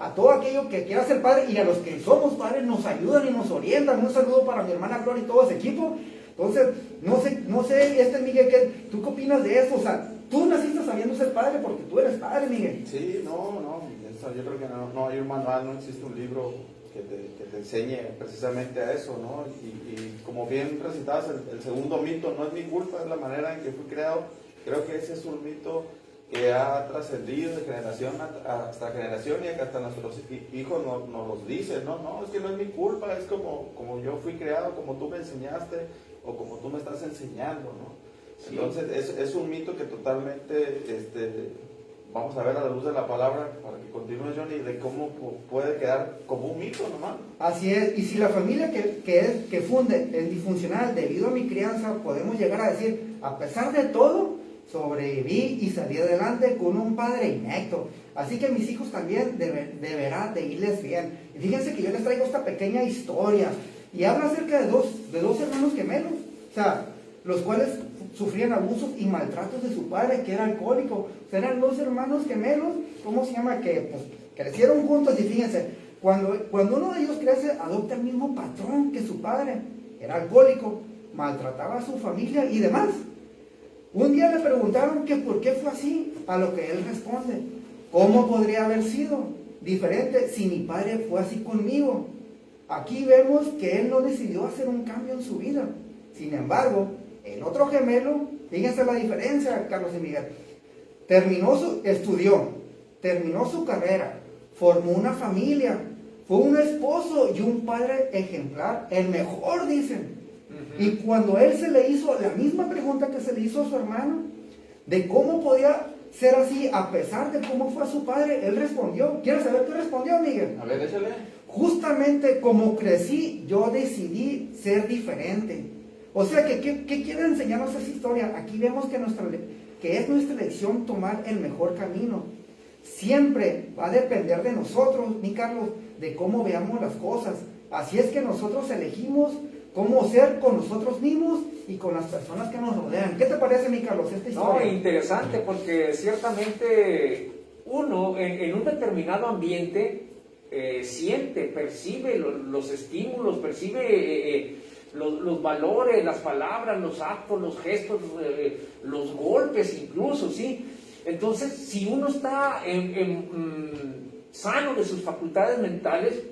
a todo aquello que quiera ser padre, y a los que somos padres nos ayudan y nos orientan? Un saludo para mi hermana Gloria y todo ese equipo. Entonces, no sé, Miguel, ¿tú qué opinas de eso? O sea, tú naciste sabiendo ser padre porque tú eres padre, Miguel. Sí, no, yo creo que no hay un manual, no existe un libro que te enseñe precisamente a eso, ¿no? Y como bien recitabas, el segundo mito, no es mi culpa, es la manera en que fui creado. Creo que ese es un mito que ha trascendido de generación hasta generación, y que hasta nuestros hijos nos los dicen, ¿no? Es que no es mi culpa, es como yo fui creado, como tú me enseñaste o como tú me estás enseñando, ¿no? Sí. Entonces es un mito que totalmente vamos a ver a la luz de la palabra, para que continúe, Johnny, de cómo puede quedar como un mito nomás. Así es, y si la familia que funde es disfuncional debido a mi crianza, podemos llegar a decir, a pesar de todo, sobreviví y salí adelante con un padre inepto. Así que mis hijos también deberán de irles bien. Y fíjense que yo les traigo esta pequeña historia, y habla acerca de dos hermanos gemelos, o sea, los cuales sufrían abusos y maltratos de su padre, que era alcohólico. O sea, eran dos hermanos gemelos, ¿cómo se llama? Que pues crecieron juntos, y fíjense, cuando uno de ellos crece, adopta el mismo patrón que su padre. Era alcohólico, maltrataba a su familia y demás. Un día le preguntaron que por qué fue así, a lo que él responde, ¿cómo podría haber sido diferente si mi padre fue así conmigo? Aquí vemos que él no decidió hacer un cambio en su vida. Sin embargo, el otro gemelo, fíjense la diferencia, Carlos y Miguel, estudió, terminó su carrera, formó una familia, fue un esposo y un padre ejemplar, el mejor, dicen. Y cuando él se le hizo la misma pregunta que se le hizo a su hermano, de cómo podía ser así a pesar de cómo fue su padre, él respondió. ¿Quieres saber qué respondió, Miguel? A ver, échale. Justamente como crecí, yo decidí ser diferente. O sea, ¿qué quiere enseñarnos esa historia? Aquí vemos que es nuestra elección tomar el mejor camino. Siempre va a depender de nosotros, mi Carlos, de cómo veamos las cosas. Así es que nosotros elegimos cómo ser con nosotros mismos y con las personas que nos rodean. ¿Qué te parece, mi Carlos, esta historia? No, interesante, porque ciertamente uno en un determinado ambiente siente, percibe los estímulos, percibe los valores, las palabras, los actos, los gestos, los golpes incluso, ¿sí? Entonces, si uno está sano de sus facultades mentales,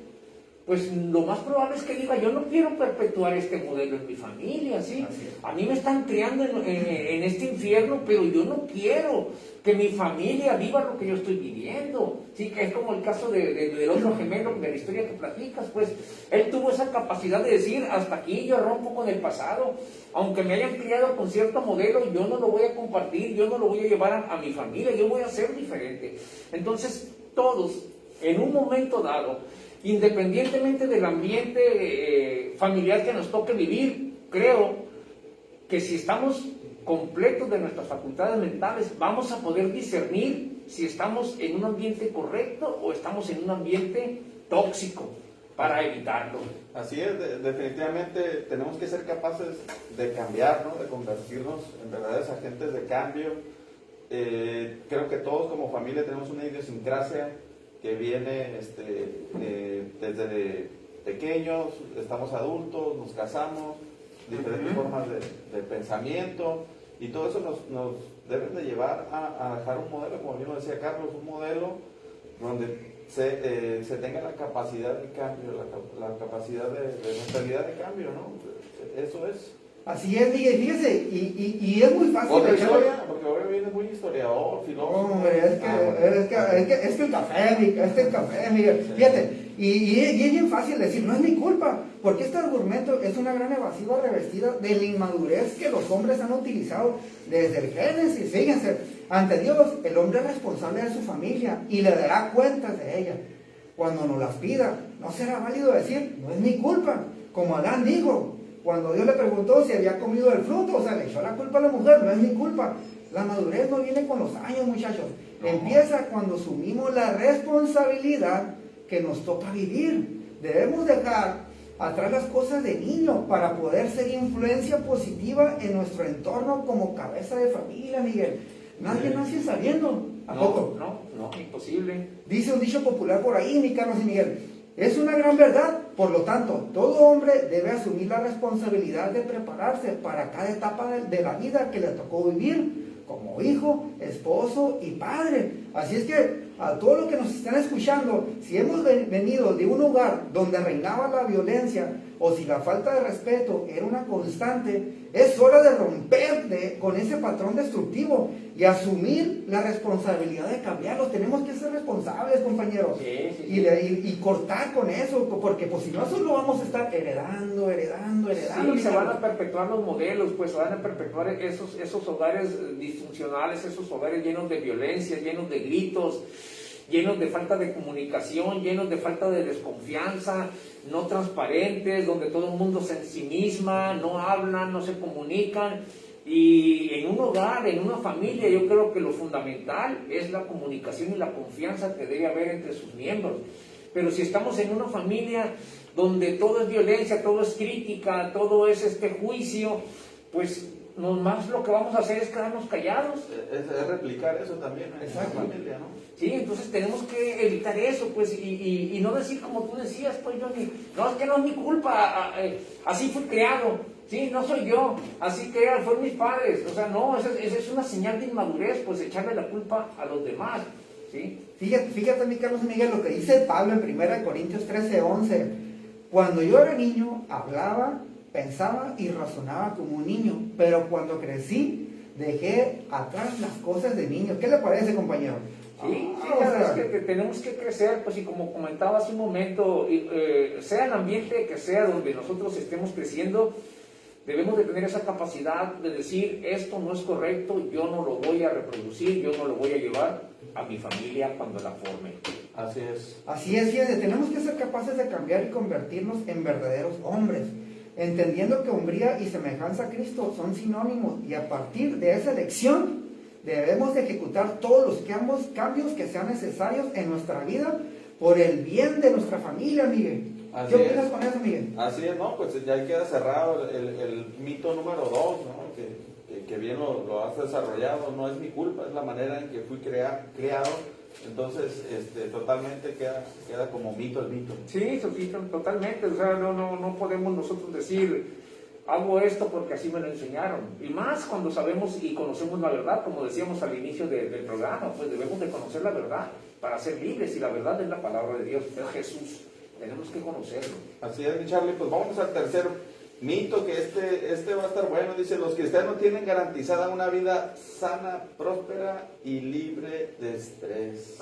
pues lo más probable es que diga, yo no quiero perpetuar este modelo en mi familia, ¿sí? A mí me están criando en este infierno, pero yo no quiero que mi familia viva lo que yo estoy viviendo, ¿sí? Que es como el caso del otro gemelo de la historia que platicas, pues él tuvo esa capacidad de decir, hasta aquí yo rompo con el pasado, aunque me hayan criado con cierto modelo, yo no lo voy a compartir, yo no lo voy a llevar a mi familia, yo voy a ser diferente. Entonces, todos, en un momento dado, independientemente del ambiente familiar que nos toque vivir, creo que si estamos completos de nuestras facultades mentales, vamos a poder discernir si estamos en un ambiente correcto o estamos en un ambiente tóxico para evitarlo. Así es, definitivamente tenemos que ser capaces de cambiar, ¿no? De convertirnos en verdaderos agentes de cambio. Creo que todos como familia tenemos una idiosincrasia que viene desde pequeños, estamos adultos, nos casamos, diferentes formas de pensamiento, y todo eso nos deben de llevar a dejar un modelo, como bien lo decía Carlos, un modelo donde se tenga la capacidad de cambio, la capacidad de mentalidad de cambio, ¿no? Eso es. Así es, Miguel, fíjese, y es muy fácil. Otra historia, porque ahora viene muy historiador, filósofo. Hombre, es que el café, Miguel, fíjate, y es bien fácil decir, no es mi culpa, porque este argumento es una gran evasiva revestida de la inmadurez que los hombres han utilizado desde el Génesis. Fíjense, ante Dios, el hombre es responsable de su familia y le dará cuentas de ella. Cuando nos las pida, no será válido decir, no es mi culpa, como Adán dijo. Cuando Dios le preguntó si había comido el fruto, o sea, le echó la culpa a la mujer, no es mi culpa. La madurez no viene con los años, muchachos. No. Empieza cuando asumimos la responsabilidad que nos toca vivir. Debemos dejar atrás las cosas de niño para poder ser influencia positiva en nuestro entorno como cabeza de familia, Miguel. Nadie nace sabiendo. ¿A poco? No, imposible. Dice un dicho popular por ahí, mi Carlos y Miguel. Es una gran verdad, por lo tanto, todo hombre debe asumir la responsabilidad de prepararse para cada etapa de la vida que le tocó vivir, como hijo, esposo y padre. Así es que a todos los que nos están escuchando, si hemos venido de un hogar donde reinaba la violencia o si la falta de respeto era una constante, es hora de romper con ese patrón destructivo y asumir la responsabilidad de cambiarlo. Tenemos que ser responsables, compañeros, sí. Y cortar con eso, porque pues si no, eso lo vamos a estar heredando. Sí, se van a perpetuar los modelos, pues se van a perpetuar esos hogares disfuncionales, esos hogares llenos de violencia, llenos de gritos, llenos de falta de comunicación, llenos de falta de desconfianza, no transparentes, donde todo el mundo se ensimisma, no hablan, no se comunican. Y en un hogar, en una familia, yo creo que lo fundamental es la comunicación y la confianza que debe haber entre sus miembros. Pero si estamos en una familia donde todo es violencia, todo es crítica, todo es juicio, pues más lo que vamos a hacer es quedarnos callados. Es replicar eso también en la familia, ¿no? Sí, entonces tenemos que evitar eso, pues, y no decir como tú decías, pues, Johnny, no, es que no es mi culpa, así fui criado, sí, no soy yo, así que fueron mis padres, o sea, no, esa es una señal de inmadurez, pues, echarle la culpa a los demás, ¿sí? Fíjate, mi Carlos Miguel, lo que dice Pablo en 1 Corintios 13:11, cuando yo era niño, hablaba, pensaba y razonaba como un niño, pero cuando crecí, dejé atrás las cosas de niño. ¿Qué le parece, compañero? Sí, es que tenemos que crecer, pues, y como comentaba hace un momento, sea el ambiente que sea donde nosotros estemos creciendo, debemos de tener esa capacidad de decir, esto no es correcto, yo no lo voy a reproducir, yo no lo voy a llevar a mi familia cuando la forme. Así es, fíjense, tenemos que ser capaces de cambiar y convertirnos en verdaderos hombres, entendiendo que hombría y semejanza a Cristo son sinónimos, y a partir de esa elección debemos de ejecutar todos los cambios que sean necesarios en nuestra vida por el bien de nuestra familia, Miguel. ¿Qué opinas con eso, Miguel? Así es, ¿no? Pues ya queda cerrado el mito número 2, ¿no? Que bien lo has desarrollado. No es mi culpa, es la manera en que fui creado. Entonces, totalmente queda como mito el mito. Sí, Sofito, totalmente. O sea, no podemos nosotros decir, hago esto porque así me lo enseñaron. Y más cuando sabemos y conocemos la verdad, como decíamos al inicio del programa, pues debemos de conocer la verdad para ser libres, y la verdad es la palabra de Dios, es Jesús. Tenemos que conocerlo. Así es, mi Charlie. Pues vamos al tercer mito, que este va a estar bueno. Dice, los cristianos tienen garantizada una vida sana, próspera y libre de estrés.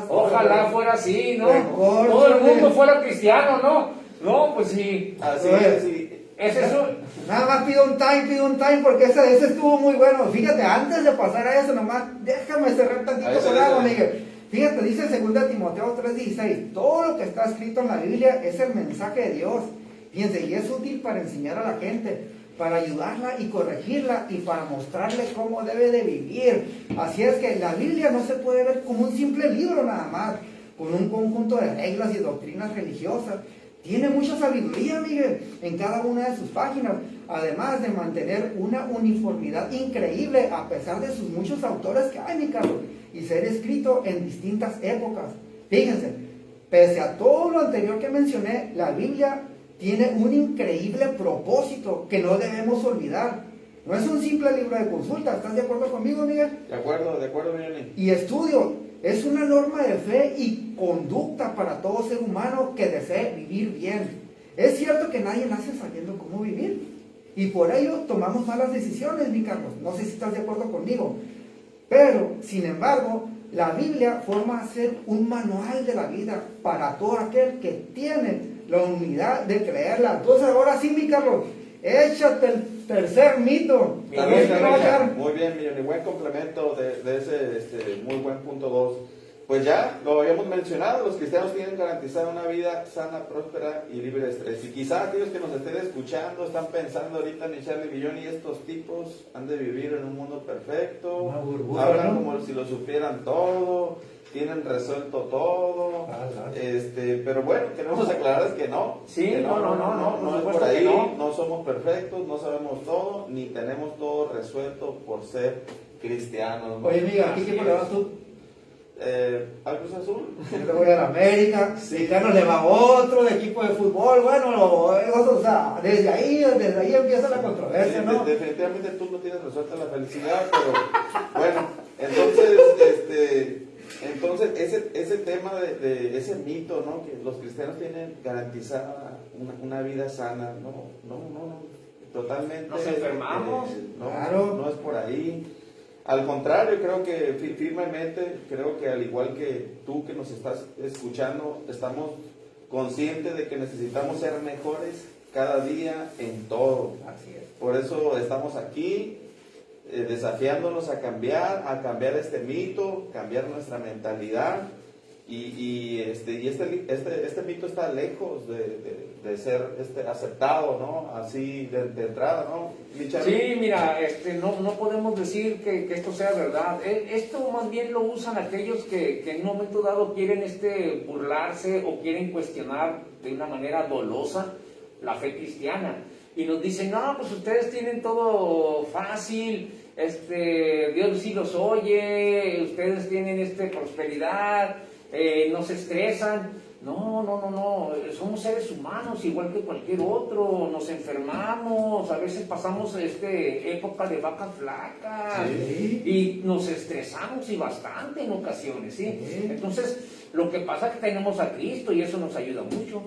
Ojalá fuera así, ¿no? Todo el mundo fuera cristiano, ¿no? No, pues sí. Así es, sí. Es eso. Nada más pido un time, porque ese estuvo muy bueno. Fíjate, antes de pasar a eso, nomás déjame cerrar tantito con algo, Miguel. Fíjate, dice 2 Timoteo 3:16, todo lo que está escrito en la Biblia es el mensaje de Dios. Fíjense, y es útil para enseñar a la gente, para ayudarla y corregirla y para mostrarle cómo debe de vivir. Así es que la Biblia no se puede ver como un simple libro nada más, con un conjunto de reglas y doctrinas religiosas. Tiene mucha sabiduría, Miguel, en cada una de sus páginas, además de mantener una uniformidad increíble a pesar de sus muchos autores que hay, mi Carlos, y ser escrito en distintas épocas. Fíjense, pese a todo lo anterior que mencioné, la Biblia tiene un increíble propósito que no debemos olvidar. No es un simple libro de consulta, ¿estás de acuerdo conmigo, Miguel? De acuerdo, Miguel. Y estudio, es una norma de fe y conducta para todo ser humano que desee vivir bien. Es cierto que nadie nace sabiendo cómo vivir, y por ello tomamos malas decisiones, mi Carlos. No sé si estás de acuerdo conmigo. Pero, sin embargo, la Biblia forma a ser un manual de la vida para todo aquel que tiene la humildad de creerla. Entonces, ahora sí, mi Carlos, échate el tercer mito. Muy bien, Miguel, y buen complemento de ese muy buen punto 2. Pues ya lo habíamos mencionado, los cristianos tienen garantizada una vida sana, próspera y libre de estrés. Y quizá aquellos que nos estén escuchando están pensando ahorita en Charlie Billón y estos tipos han de vivir en un mundo perfecto, hablan como si lo supieran todo, tienen resuelto todo, pero bueno, queremos aclarar que no. Sí, que no es por ahí, no somos perfectos, no sabemos todo, ni tenemos todo resuelto por ser cristianos. Oye, amiga, ¿a qué equipo le vas tú? Al Cruz Azul. Yo le voy a la América, sí. Ya no le va a otro de equipo de fútbol, bueno, o sea, desde ahí empieza la controversia, sí, ¿no? Definitivamente tú no tienes resuelta la felicidad, pero bueno, entonces ese tema de ese mito, ¿no? Que los cristianos tienen garantizada una vida sana, no, totalmente. Nos enfermamos. Claro. No es por ahí. Al contrario, creo que firmemente, creo que al igual que tú que nos estás escuchando, estamos conscientes de que necesitamos ser mejores cada día en todo. Así es. Por eso estamos aquí, desafiándonos a cambiar este mito, cambiar nuestra mentalidad. Y este mito está lejos de ser aceptado, ¿no? Así de entrada, ¿no? Sí, mira, no podemos decir que esto sea verdad. Esto más bien lo usan aquellos que en un momento dado quieren burlarse o quieren cuestionar de una manera dolosa la fe cristiana. Y nos dicen, no, pues ustedes tienen todo fácil, Dios sí los oye, ustedes tienen prosperidad, no se estresan. No, somos seres humanos igual que cualquier otro, nos enfermamos, a veces pasamos época de vacas flacas, sí. Y nos estresamos y bastante en ocasiones, ¿sí? Sí. Entonces, lo que pasa es que tenemos a Cristo y eso nos ayuda mucho.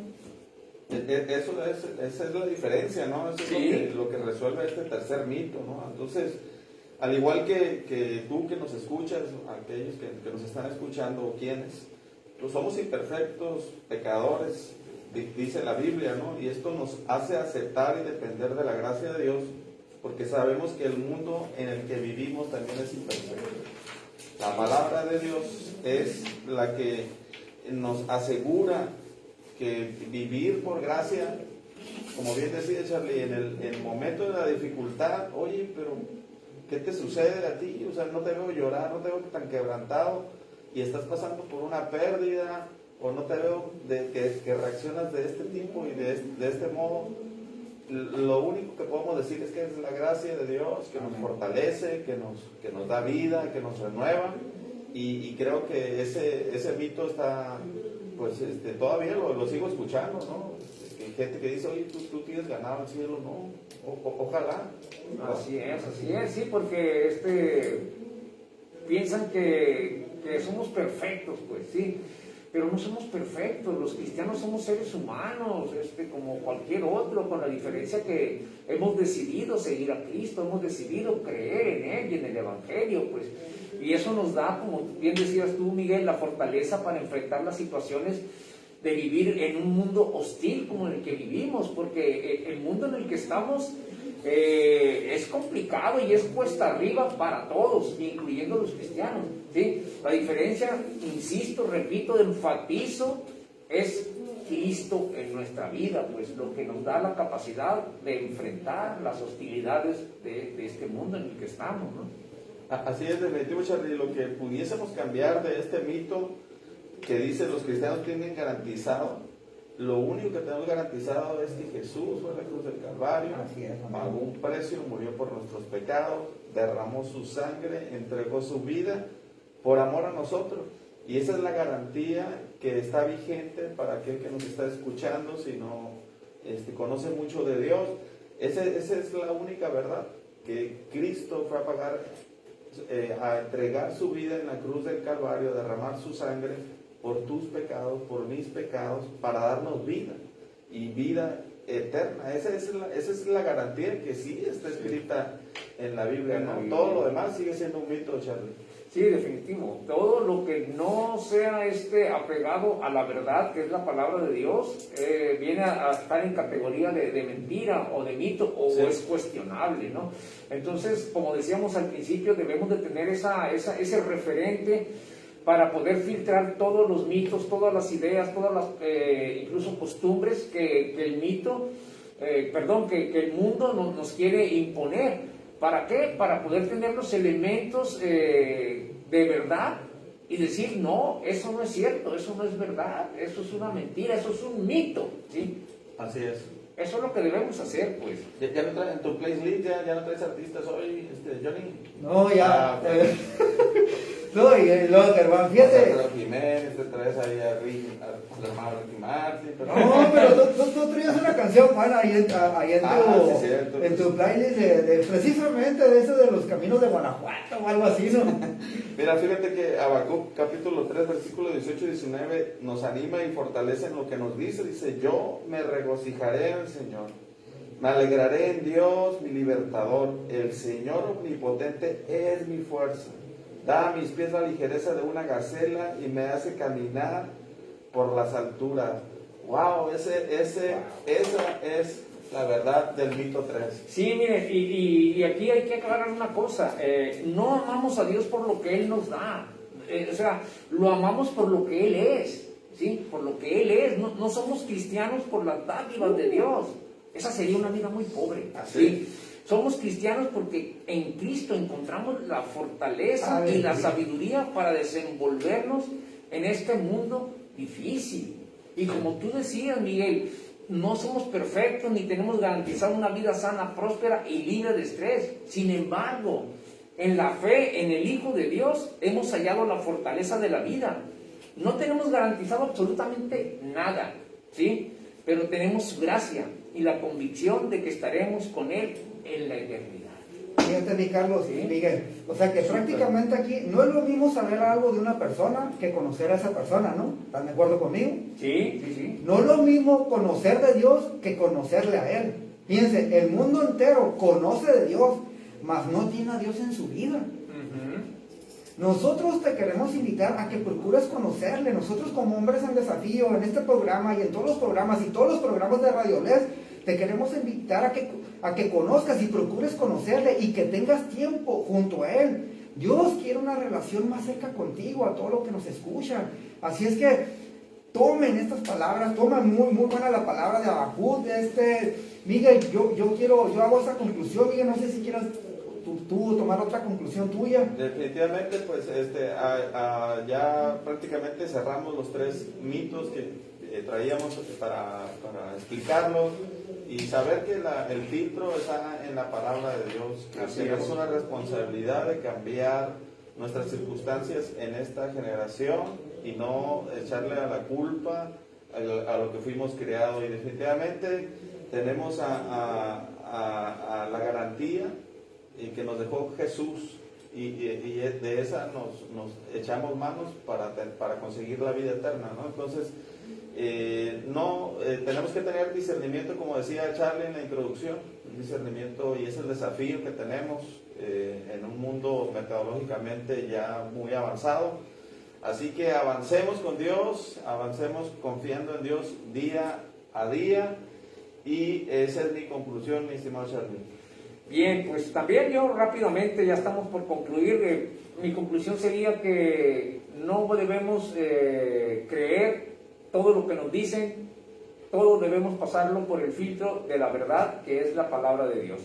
Esa es la diferencia, ¿no? Eso Sí. es lo que resuelve este tercer mito, ¿no? Entonces, al igual que tú que nos escuchas, aquellos que nos están escuchando, o quienes, pues somos imperfectos, pecadores, dice la Biblia, ¿no? Y esto nos hace aceptar y depender de la gracia de Dios, porque sabemos que el mundo en el que vivimos también es imperfecto. La palabra de Dios es la que nos asegura que vivir por gracia, como bien decía Charlie, en el momento de la dificultad, oye, pero ¿qué te sucede a ti? O sea, no te veo llorar, no te veo tan quebrantado, y estás pasando por una pérdida, o no te veo que reaccionas de este tipo y de este modo. Lo único que podemos decir es que es la gracia de Dios que nos fortalece, que nos da vida, que nos renueva, y creo que ese mito está, pues todavía lo sigo escuchando, ¿no? Hay gente que dice, oye, tú tienes ganado el cielo, no, ojalá. Así es, sí, porque piensan que somos perfectos, pues sí, pero no somos perfectos. Los cristianos somos seres humanos, como cualquier otro, con la diferencia que hemos decidido seguir a Cristo, hemos decidido creer en Él y en el Evangelio, pues, y eso nos da, como bien decías tú, Miguel, la fortaleza para enfrentar las situaciones de vivir en un mundo hostil como en el que vivimos, porque el mundo en el que estamos es complicado y es cuesta arriba para todos, incluyendo los cristianos, ¿sí? La diferencia, insisto, repito, enfatizo, es Cristo en nuestra vida, pues lo que nos da la capacidad de enfrentar las hostilidades de este mundo en el que estamos, ¿no? Así es, definitivo, Charlie. Lo que pudiésemos cambiar de este mito que dice los cristianos tienen garantizado, lo único que tenemos garantizado es que Jesús fue a la cruz del Calvario, pagó un precio, murió por nuestros pecados, derramó su sangre, entregó su vida por amor a nosotros. Y esa es la garantía que está vigente para aquel que nos está escuchando, si no conoce mucho de Dios. Esa es la única verdad, que Cristo fue a pagar, a entregar su vida en la cruz del Calvario, a derramar su sangre por tus pecados, por mis pecados, para darnos vida, y vida eterna. Esa es la garantía que sí está escrita en la Biblia, ¿no? Todo lo demás sigue siendo un mito, Charlie. Sí, definitivo. Todo lo que no sea apegado a la verdad, que es la palabra de Dios, viene a estar en categoría de mentira o de mito, o sí, es cuestionable, ¿no? Entonces, como decíamos al principio, debemos de tener ese referente para poder filtrar todos los mitos, todas las ideas, todas las incluso costumbres que el mito, que el mundo nos quiere imponer. ¿Para qué? Para poder tener los elementos de verdad y decir, no, eso no es cierto, eso no es verdad, eso es una mentira, eso es un mito, ¿sí? Así es. Eso es lo que debemos hacer, pues. ¿Ya no traes en tu playlist, ya no traes artistas hoy, Johnny? No, ya. No, y luego, hermano, fíjate. Jiménez, te traes ahí a Ricky Martin. Pero... No, pero tú traías una canción, Juan, ahí en tu playlist precisamente de eso de los caminos de Guanajuato o algo así, ¿no? Mira, fíjate que Habacuc capítulo 3, versículo 18 y 19 nos anima y fortalece en lo que nos dice. Dice, yo me regocijaré en el Señor, me alegraré en Dios, mi libertador. El Señor omnipotente es mi fuerza. Da a mis pies la ligereza de una gacela y me hace caminar por las alturas. Wow, esa es la verdad del mito 3. Sí, mire, y aquí hay que aclarar una cosa. No amamos a Dios por lo que Él nos da. O sea, lo amamos por lo que Él es. ¿Sí? Por lo que Él es. No somos cristianos por las dádivas de Dios. Esa sería una vida muy pobre. ¿Sí? Somos cristianos porque en Cristo encontramos la fortaleza y la sabiduría para desenvolvernos en este mundo difícil. Y como tú decías, Miguel, no somos perfectos ni tenemos garantizado una vida sana, próspera y libre de estrés. Sin embargo, en la fe, en el Hijo de Dios, hemos hallado la fortaleza de la vida. No tenemos garantizado absolutamente nada, ¿sí? Pero tenemos su gracia y la convicción de que estaremos con Él en la eternidad. Fíjate, mi Carlos, ¿sí? Miguel, o sea que prácticamente aquí no es lo mismo saber algo de una persona que conocer a esa persona, ¿no? ¿Están de acuerdo conmigo? Sí. No es lo mismo conocer de Dios que conocerle a Él. Fíjense, el mundo entero conoce de Dios, mas no tiene a Dios en su vida. Nosotros te queremos invitar a que procures conocerle. Nosotros como Hombres en Desafío, en este programa y en todos los programas y todos los programas de Radio Les, te queremos invitar a que conozcas y procures conocerle y que tengas tiempo junto a Él. Dios quiere una relación más cerca contigo, a todos los que nos escuchan. Así es que tomen estas palabras, tomen muy buena la palabra de Habacuc, Miguel, yo hago esa conclusión, Miguel, no sé si quieras tú tomar otra conclusión tuya. Definitivamente, pues ya prácticamente cerramos los 3 mitos que traíamos para explicarlos y saber que el filtro está en la palabra de Dios, que tenemos una responsabilidad de cambiar nuestras circunstancias en esta generación y no echarle a la culpa a lo que fuimos creados. Y definitivamente tenemos a la garantía que nos dejó Jesús y de esa nos echamos manos para conseguir la vida eterna, ¿no? Entonces tenemos que tener discernimiento, como decía Charlie en la introducción, discernimiento, y es el desafío que tenemos en un mundo metodológicamente ya muy avanzado. Así que avancemos con Dios, avancemos confiando en Dios día a día, y esa es mi conclusión, mi estimado Charlie. Bien, pues también yo rápidamente, ya estamos por concluir, mi conclusión sería que no debemos creer todo lo que nos dicen, todo debemos pasarlo por el filtro de la verdad, que es la palabra de Dios.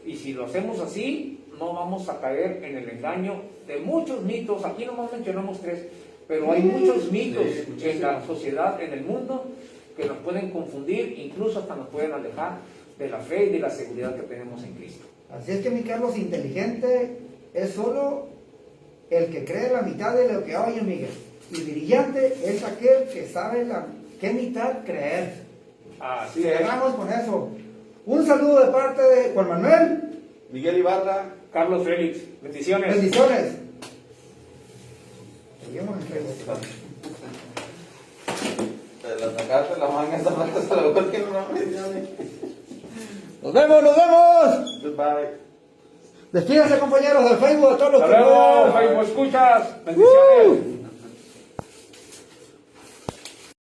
Y si lo hacemos así, no vamos a caer en el engaño de muchos mitos. Aquí nomás mencionamos 3, pero hay muchos mitos en la sociedad, en el mundo, que nos pueden confundir, incluso hasta nos pueden alejar de la fe y de la seguridad que tenemos en Cristo. Así es que, mi Carlos, inteligente es solo el que cree la mitad de lo que oye, Miguel. Y brillante es aquel que sabe qué mitad creer. Así es. Cerramos con eso. Un saludo de parte de Juan Manuel. Miguel Ibarra. Carlos Félix, bendiciones. Bendiciones. Seguimos en Facebook. Te la sacaste la manga esta parte, hasta la boca que no me. Nos vemos, nos vemos. Goodbye. Despídense, compañeros del Facebook, a todos los Hasta que luego, vean. Facebook escuchas. Bendiciones.